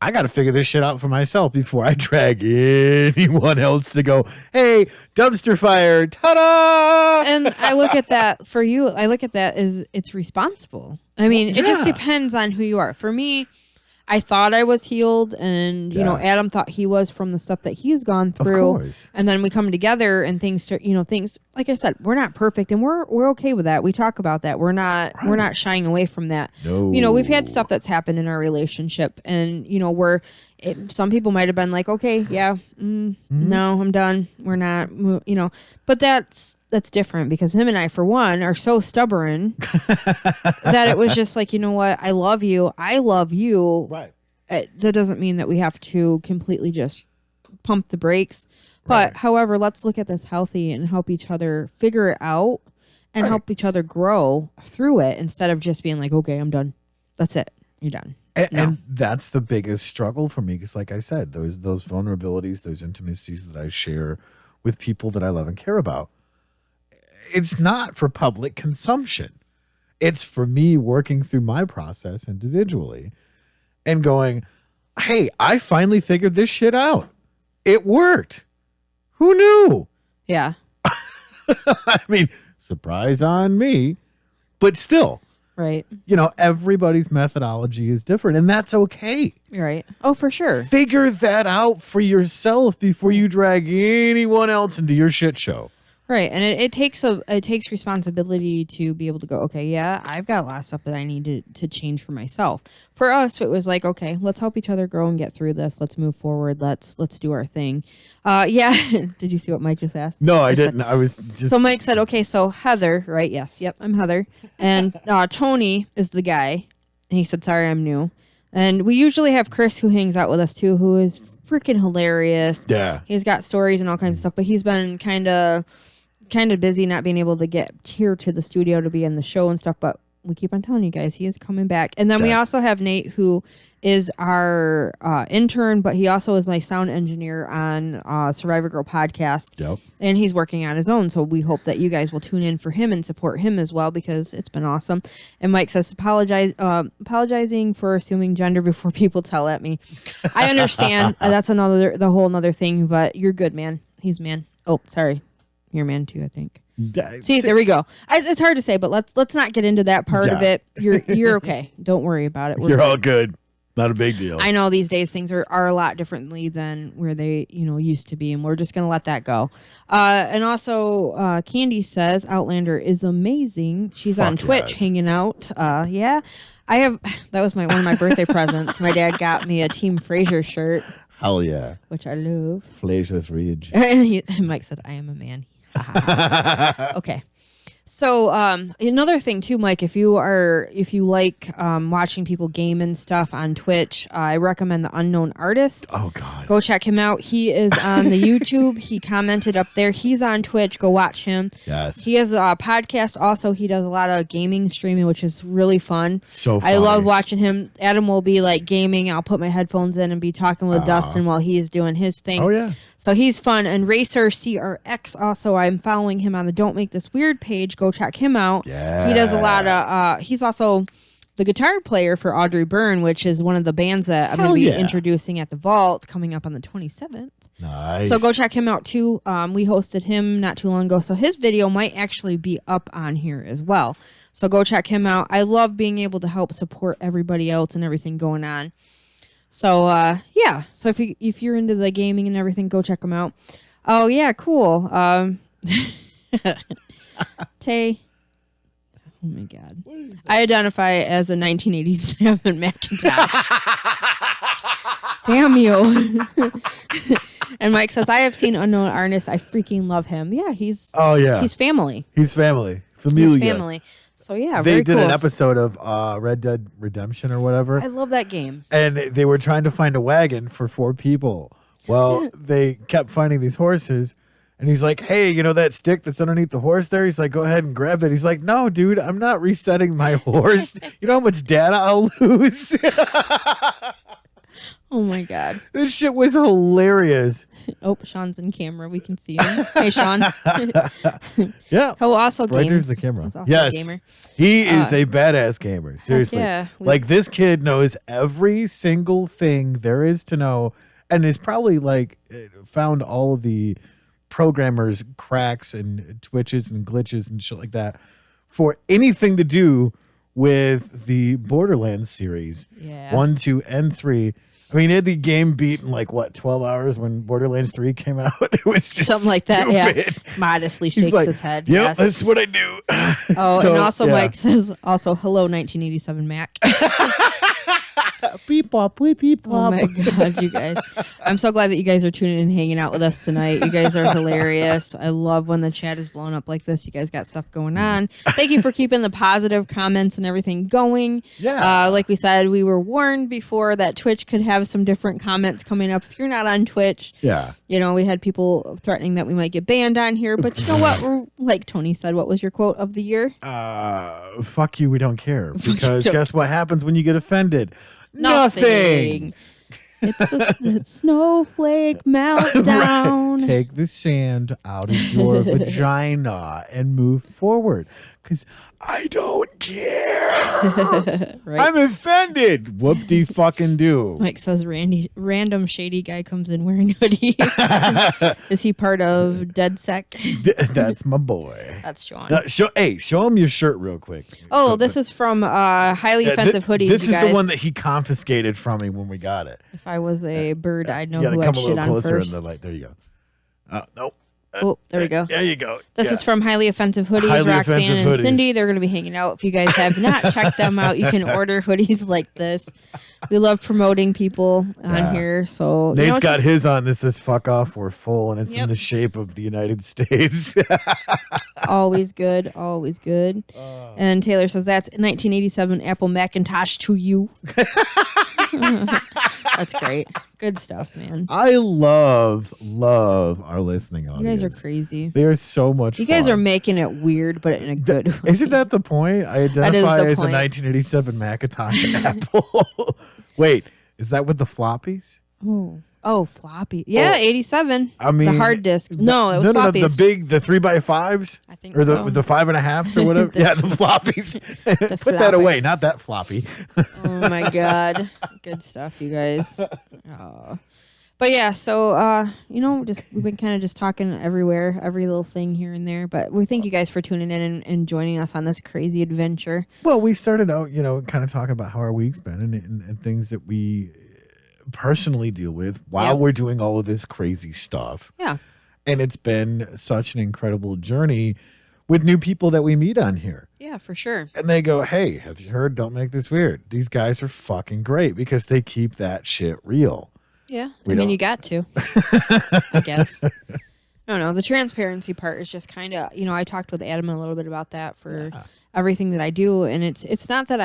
I got to figure this shit out for myself before I drag anyone else to go, hey, dumpster fire, ta-da! And I look at that for you. I look at that as it's responsible. I mean, it just depends on who you are. For me, I thought I was healed, and Adam thought he was from the stuff that he's gone through. Of course. And then we come together, and things start. Things like I said, we're not perfect, and we're okay with that. We talk about that. We're not shying away from that. No. We've had stuff that's happened in our relationship, and some people might have been like, okay, yeah, no, I'm done. We're not, but that's different because him and I, for one, are so stubborn that it was just like, you know what? I love you. Right. That doesn't mean that we have to completely just pump the brakes. But however, let's look at this healthy and help each other figure it out and help each other grow through it instead of just being like, okay, I'm done. That's it. You're done. And that's the biggest struggle for me because, like I said, those vulnerabilities, those intimacies that I share with people that I love and care about, it's not for public consumption. It's for me working through my process individually and going, hey, I finally figured this shit out. It worked. Who knew? Yeah. I mean, surprise on me, but still. Right. Everybody's methodology is different, and that's okay. Right. Oh, for sure. Figure that out for yourself before you drag anyone else into your shit show. Right. And it takes responsibility to be able to go, okay, yeah, I've got a lot of stuff that I need to change for myself. For us, it was like, okay, let's help each other grow and get through this. Let's move forward. Let's do our thing. Yeah. Did you see what Mike just asked? No, I didn't. I was just. So Mike said, okay, so Heather, right? Yes. Yep. I'm Heather. And Tony is the guy. And he said, sorry, I'm new. And we usually have Chris who hangs out with us too, who is freaking hilarious. Yeah. He's got stories and all kinds of stuff, but he's been kind of busy not being able to get here to the studio to be in the show and stuff, but we keep on telling you guys he is coming back. And then we also have Nate, who is our intern, but he also is my sound engineer on Survivor Girl podcast. Yep. And he's working on his own, so we hope that you guys will tune in for him and support him as well, because it's been awesome. And Mike says apologizing for assuming gender before people tell at me. I understand. That's the whole another thing, but you're good, man. He's man. Oh, sorry. You're a man too, I think. See, there we go. It's hard to say, but let's not get into that part of it. You're okay. Don't worry about it. You're all good. Not a big deal. I know these days things are a lot differently than where they used to be, and we're just gonna let that go. And also, Candy says Outlander is amazing. She's on Twitch hanging out. Yeah, I have. That was one of my birthday presents. My dad got me a Team Frasier shirt. Hell yeah, which I love. Frasier's Ridge. And Mike said, "I am a man." Okay. So another thing too, Mike, if you like watching people game and stuff on Twitch, I recommend The Unknown Artist. Oh God. Go check him out. He is on the YouTube. He commented up there. He's on Twitch. Go watch him. Yes. He has a podcast also. He does a lot of gaming streaming, which is really fun. So funny. I love watching him. Adam will be like gaming. I'll put my headphones in and be talking with Dustin while he is doing his thing. Oh yeah. So he's fun. And Racer CRX also, I'm following him on the Don't Make This Weird page. Go check him out. Yeah. He does a lot of, he's also the guitar player for Audrey Byrne, which is one of the bands that I'm going to be introducing at the Vault coming up on the 27th. Nice. So go check him out too. We hosted him not too long ago, so his video might actually be up on here as well. So go check him out. I love being able to help support everybody else and everything going on. So yeah. So if you're into the gaming and everything, go check him out. Oh yeah, cool. Tay. Oh my God. I identify as a 1987 Macintosh. Damn you. And Mike says, I have seen Unknown Artist. I freaking love him. Yeah, he's family. He's family. Familia. He's family. So yeah, they very did cool. an episode of Red Dead Redemption or whatever. I love that game. And they were trying to find a wagon for 4 people. Well, they kept finding these horses. And he's like, hey, you know that stick that's underneath the horse there? He's like, go ahead and grab that. He's like, no, dude, I'm not resetting my horse. You know how much data I'll lose? Oh my God. This shit was hilarious. Oh, Sean's in camera. We can see him. Hey, Sean. Yeah. Oh, also Right games. there's the camera. He's also Yes. a gamer. He is a badass gamer. Seriously. yeah. Like, this kid knows every single thing there is to know and is probably like found all of the programmers cracks and twitches and glitches and shit like that for anything to do with the Borderlands series. Yeah. 1, 2, and 3. I mean, they had the game beat in like what, 12 hours when Borderlands 3 came out. It was just something like that. stupid. Yeah. Modestly shakes He's like, his head. Yep, Yes. that's what I do. Oh, So, and also yeah. Mike says, also, hello, 1987 Mac. Beep bop, beep beep Oh bop. my God, you guys. I'm so glad that you guys are tuning in and hanging out with us tonight. You guys are hilarious. I love when the chat is blown up like this. You guys got stuff going on. Thank you for keeping the positive comments and everything going. Yeah. Like we said, we were warned before that Twitch could have some different comments coming up. If you're not on Twitch, Yeah. you know, we had people threatening that we might get banned on here. But you know what? Like Tony said, what was your quote of the year? Fuck you, we don't care. Because don't- guess what happens when you get offended? Nothing. It's a snowflake meltdown. Take the sand out of your vagina and move forward. Because I don't care. Right. I'm offended. Whoop-de-fucking do. Mike says random shady guy comes in wearing hoodie. Is he part of DeadSec? That's my boy. That's Sean. Show him your shirt real quick. Oh, this is from Highly Yeah, Offensive Hoodies. This you is guys. the one that he confiscated from me when we got it. If I was a bird, I'd know You gotta who come I'd a shit little on closer in first. the light. There you go. Nope. Oh, there we go. There you go. This Yeah. is from Highly Offensive Hoodies, Highly Roxanne Offensive and Hoodies. Cindy. They're going to be hanging out. If you guys have not checked them out, you can order hoodies like this. We love promoting people on Yeah. here. So Nate's got just- his on. This is fuck off. We're full, and it's Yep. in the shape of the United States. Always good, always good. And Taylor says that's 1987 Apple Macintosh to you. That's great. Good stuff, man. I love our listening You audience. guys are crazy. They are so much. You guys fun. are making it weird, but in a good way. Isn't that the point? I is the identify as point. a 1987 Macintosh Apple. Wait, is that with the floppies? Oh, floppy. Yeah, Oh, 87. I mean, the hard disk. No, it was no, floppies. the big, the 3x5s, I think or the so. the 5.5s or whatever. The- Yeah, the floppies. Put that away. floppies. Not that floppy. Oh my God. Good stuff, you guys. Oh. But yeah, so just we've been kind of just talking everywhere, every little thing here and there. But we thank you guys for tuning in and joining us on this crazy adventure. Well, we started out, kind of talking about how our week's been and things that we personally deal with while Yep. we're doing all of this crazy stuff. Yeah. And it's been such an incredible journey with new people that we meet on here. Yeah, for sure. And they go, hey, have you heard? Don't make this weird. These guys are fucking great because they keep that shit real. Yeah. We I mean, don't- you got to, I guess. I don't know. The transparency part is just kind of, I talked with Adam a little bit about that for everything that I do. And it's not that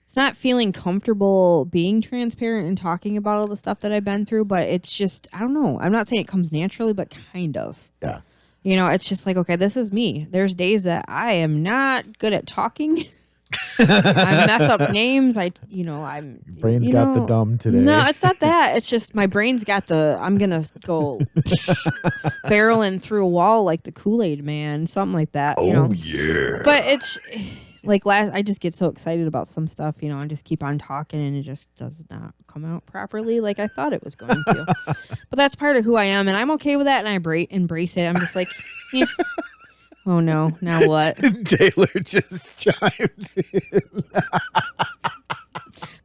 it's not feeling comfortable being transparent and talking about all the stuff that I've been through, but it's just, I don't know. I'm not saying it comes naturally, but kind of. Yeah. It's just like, okay, this is me. There's days that I am not good at talking. I mess up names. I'm Brain's got the dumb today. No, it's not that. It's just my brain's got I'm gonna go barreling through a wall like the Kool-Aid man, something like that. Oh, yeah. But it's Like I just get so excited about some stuff, you know, and just keep on talking, and it just does not come out properly like I thought it was going to. But that's part of who I am, and I'm okay with that, and I embrace it. I'm just like, yeah. Oh no, now what? Taylor just chimed in.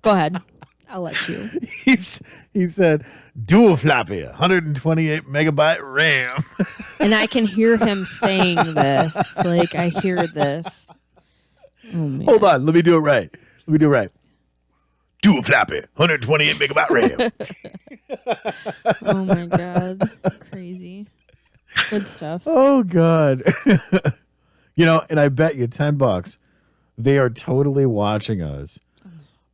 Go ahead. I'll let you. He said, dual floppy, 128 megabyte RAM. And I can hear him saying this. Like, I hear this. Oh, man. Hold on. Let me do it right. Dual floppy, 128 megabyte RAM. Oh, my God. Crazy. Good stuff. Oh, God. And I bet you $10, they are totally watching us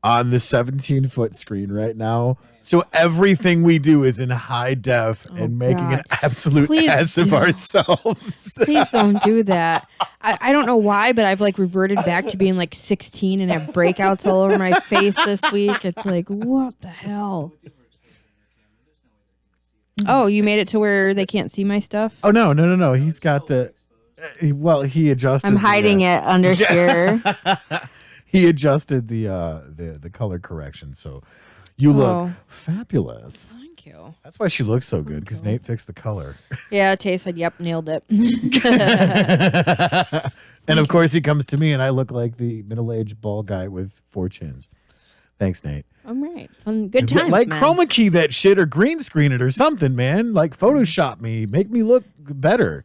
on the 17-foot screen right now. So everything we do is in high def and making an absolute ass of ourselves. Please don't do that. I don't know why, but I've like reverted back to being like 16 and have breakouts all over my face this week. It's like, what the hell? Oh, you made it to where they can't see my stuff? Oh, no. He's got the... he adjusted... I'm hiding it under here. He adjusted the color correction, so you look fabulous. Thank you. That's why she looks so good, because Nate fixed the color. Yeah, Tay said, yep, nailed it. And of course, he comes to me, and I look like the middle-aged bald guy with 4 chins. Thanks, Nate. All right. Fun, good times, Like man. chroma key that shit or green screen it or something, man. Like Photoshop me, make me look better.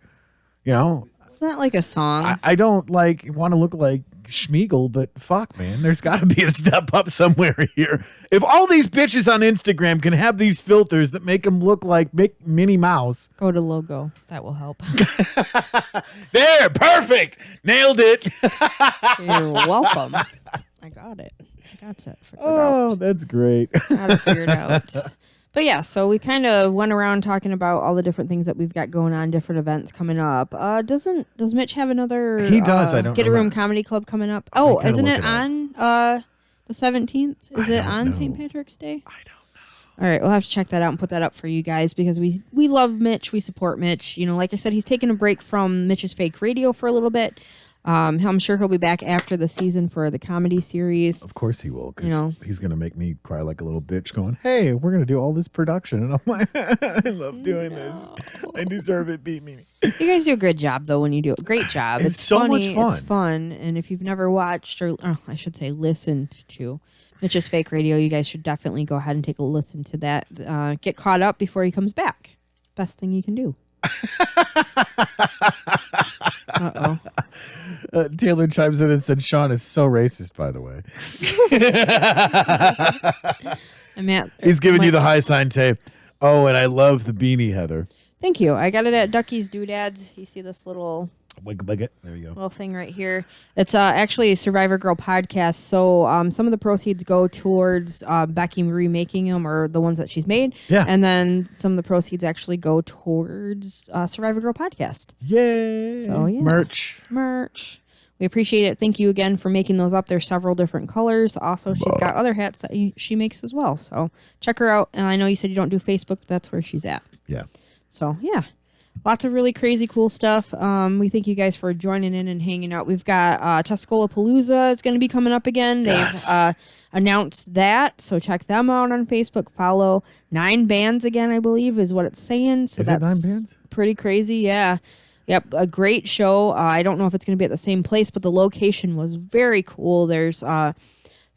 It's not like a song. I don't want to look like Schmeagol, but fuck, man, there's got to be a step up somewhere here. If all these bitches on Instagram can have these filters that make them look like Minnie Mouse, Go to logo. That will help. there, perfect, nailed it. You're welcome. I got it. I got it. Oh, that's great. Got it figured out. But yeah, so we kind of went around talking about all the different things that we've got going on, different events coming up. Does Mitch have another? He does. I don't Get a know Room that. Comedy Club coming up. Oh, gotta isn't look it it up. on the 17th? Is it on St. Patrick's Day? I don't know. All right, we'll have to check that out and put that up for you guys because we love Mitch. We support Mitch. Like I said, he's taking a break from Mitch's Fake Radio for a little bit. I'm sure he'll be back after the season for the comedy series. Of course he will, because he's going to make me cry like a little bitch going, hey, we're going to do all this production. And I'm like, I love doing this. I deserve it. Beat me. You guys do a good job, though, when you do it. Great job. It's so funny, much fun. It's fun. And if you've never watched or I should say listened to Mitch's Fake Radio, you guys should definitely go ahead and take a listen to that. Get caught up before he comes back. Best thing you can do. Uh-oh. Taylor chimes in and said, Sean is so racist, by the way. He's giving you the high sign tape. Oh, and I love the beanie, Heather. Thank you. I got it at Ducky's Doodads. You see this little There you go. little thing right here. It's actually a Survivor Girl podcast. So some of the proceeds go towards Becky remaking them or the ones that she's made. Yeah. And then some of the proceeds actually go towards Survivor Girl podcast. Yay. So, yeah. Merch. We appreciate it. Thank you again for making those up. There's several different colors. Also, she's got other hats that she makes as well. So check her out. And I know you said you don't do Facebook, but that's where she's at. Yeah. So, yeah. Lots of really crazy cool stuff. We thank you guys for joining in and hanging out. We've got Tuscola Palooza is going to be coming up again. Yes. They've announced that, so check them out on Facebook. Follow 9 bands again, I believe, is what it's saying. So Is it that's 9 bands? pretty crazy. Yeah. Yep, a great show. I don't know if it's going to be at the same place, but the location was very cool. There's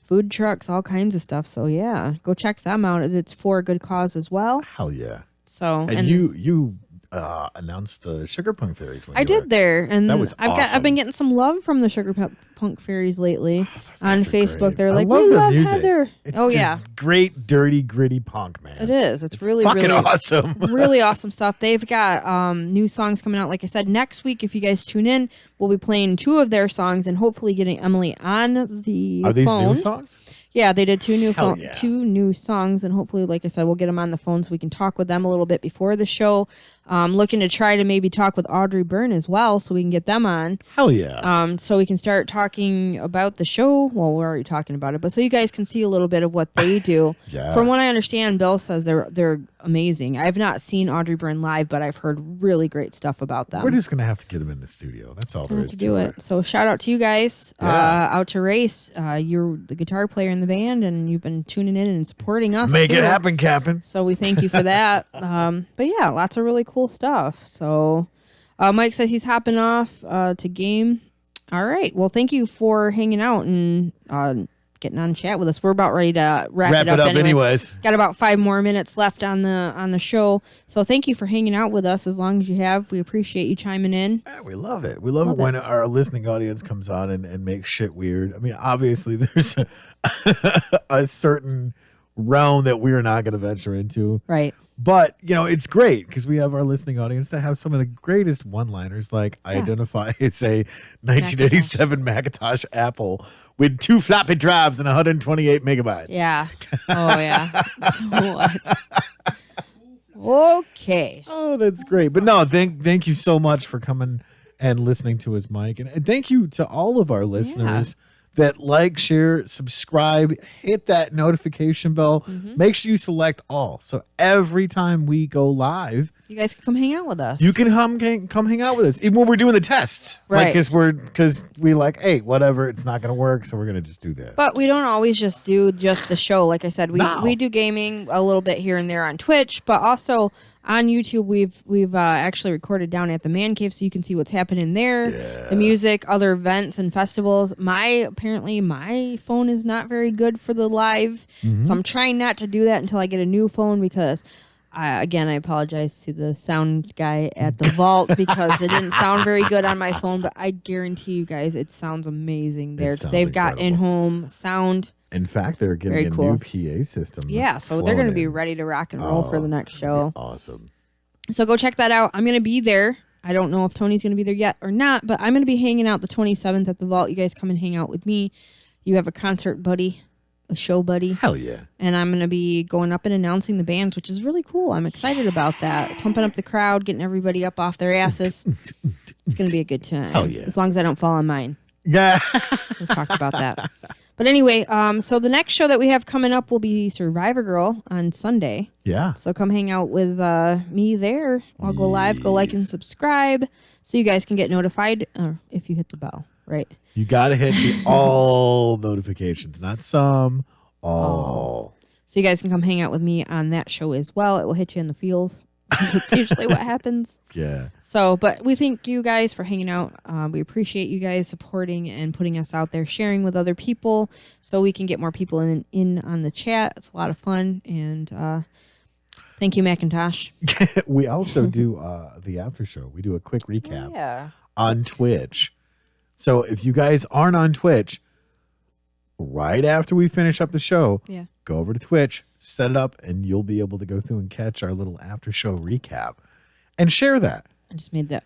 food trucks, all kinds of stuff. So yeah, go check them out. It's for a good cause as well. Hell yeah. So And you announced the Sugar Punk Fairies. When I did there, and That was I've been getting some love from the Sugar Punk Fairies lately on guys are Facebook. great. They're I like, love "We their love music. Heather." It's Oh just yeah, great, dirty, gritty punk, man. it is. It's really, fucking really awesome. really awesome stuff. They've got new songs coming out. Like I said, next week, if you guys tune in, we'll be playing 2 of their songs and hopefully getting Emily on the Are these phone. new songs? Yeah, they did 2 new Hell yeah. 2 new songs, and hopefully, like I said, we'll get them on the phone so we can talk with them a little bit before the show. Looking to try to maybe talk with Audrey Byrne as well, so we can get them on. Hell yeah. So we can start talking about the show. Well, we're already talking about it, but so you guys can see a little bit of what they do. Yeah. From what I understand, Bill says they're amazing. I've not seen Audrey Byrne live, but I've heard really great stuff about them. We're just gonna have to get them in the studio. That's all there Have is to to do it. it. So shout out to you guys. Yeah. Out to race. You're the guitar player in the band, and you've been tuning in and supporting us. Make it too. happen, Captain. So we thank you for that. But yeah, lots of really cool stuff. So Mike says he's hopping off to game. All right. Well, thank you for hanging out and getting on chat with us. We're about ready to wrap it up anyways. Got about 5 more minutes left on the show. So thank you for hanging out with us as long as you have. We appreciate you chiming in. Yeah, we love it. We love it when our listening audience comes on and makes shit weird. I mean, obviously, there's a certain realm that we're not going to venture into. Right. But, it's great because we have our listening audience that have some of the greatest one-liners, like I identify as a 1987 Macintosh Apple with 2 floppy drives and 128 megabytes. Yeah. Oh, yeah. What? Okay. Oh, that's great. But no, thank you so much for coming and listening to us, Mike. And thank you to all of our listeners that like, share, subscribe, hit that notification bell. Make sure you select all. So every time we go live, You guys can come hang out with us. you can come hang out with us, even when we're doing the tests. Right. Because we like, hey, whatever, it's not going to work, so we're going to just do this. But we don't always just do just the show. Like I said, No. we do gaming a little bit here and there on Twitch, but also on YouTube we've actually recorded down at the Man Cave, so you can see what's happening there. The music, other events and festivals. Apparently my phone is not very good for the live, so I'm trying not to do that until I get a new phone because. I apologize to the sound guy at the vault because it didn't sound very good on my phone, but I guarantee you guys it sounds amazing there because sounds they've got incredible. in-home sound. In fact, they're getting Very a cool. new PA system. Yeah, so they're going to be flown in. ready to rock and roll for the next show. Awesome. So go check that out. I'm going to be there. I don't know if Tony's going to be there yet or not, but I'm going to be hanging out the 27th at the vault. You guys come and hang out with me. You have a concert buddy, a show buddy. Hell yeah. And I'm going to be going up and announcing the bands, which is really cool. I'm excited about that. Pumping up the crowd, getting everybody up off their asses. It's going to be a good time. Hell yeah. As long as I don't fall on mine. Yeah. We'll talk about that. But anyway, so the next show that we have coming up will be Survivor Girl on Sunday. Yeah. So come hang out with me there. I'll go live, go like and subscribe so you guys can get notified if you hit the bell, right? You got to hit the all notifications, not some, all. So you guys can come hang out with me on that show as well. It will hit you in the feels because it's usually what happens. Yeah. So, but we thank you guys for hanging out. We appreciate you guys supporting and putting us out there, sharing with other people so we can get more people in on the chat. It's a lot of fun. And thank you, Macintosh. We also do the after show. We do a quick recap Yeah. on Twitch. So if you guys aren't on Twitch, right after we finish up the show, Yeah. go over to Twitch, set it up, and you'll be able to go through and catch our little after show recap and share that. I just made that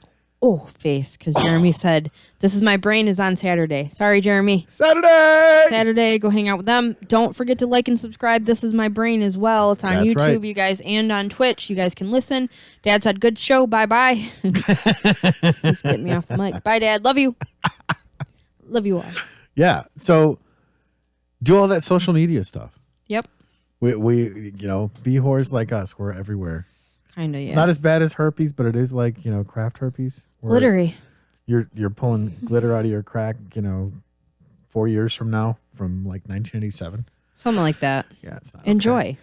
face because Jeremy said, "This is my brain is on Saturday." Sorry, Jeremy. Saturday! Go hang out with them. Don't forget to like and subscribe. This is my brain as well. It's on That's YouTube, right. you guys, and on Twitch. You guys can listen. Dad said, "Good show. Bye bye." He's getting me off the mic. Bye, Dad. Love you. Love you all. Yeah. So do all that social media stuff. Yep. We be whores like us. We're everywhere. Kind of. Yeah. It's not as bad as herpes, but it is like, craft herpes. where Glittery. You're pulling glitter out of your crack, 4 years from now, from like 1987. Something like that. Yeah, it's not okay. Enjoy.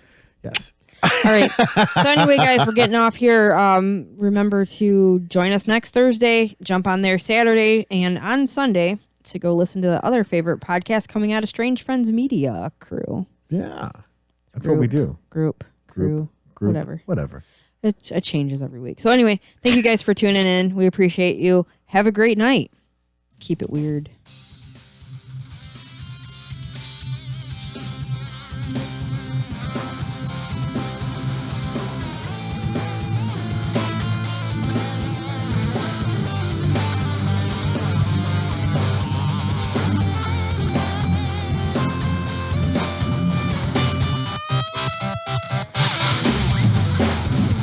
Yes. All right. So anyway, guys, we're getting off here. Remember to join us next Thursday. Jump on there Saturday and on Sunday to go listen to the other favorite podcast coming out of Strange Friends Media crew. Yeah. That's what we do. Group. Whatever. It changes every week. So anyway, thank you guys for tuning in. We appreciate you. Have a great night. Keep it weird.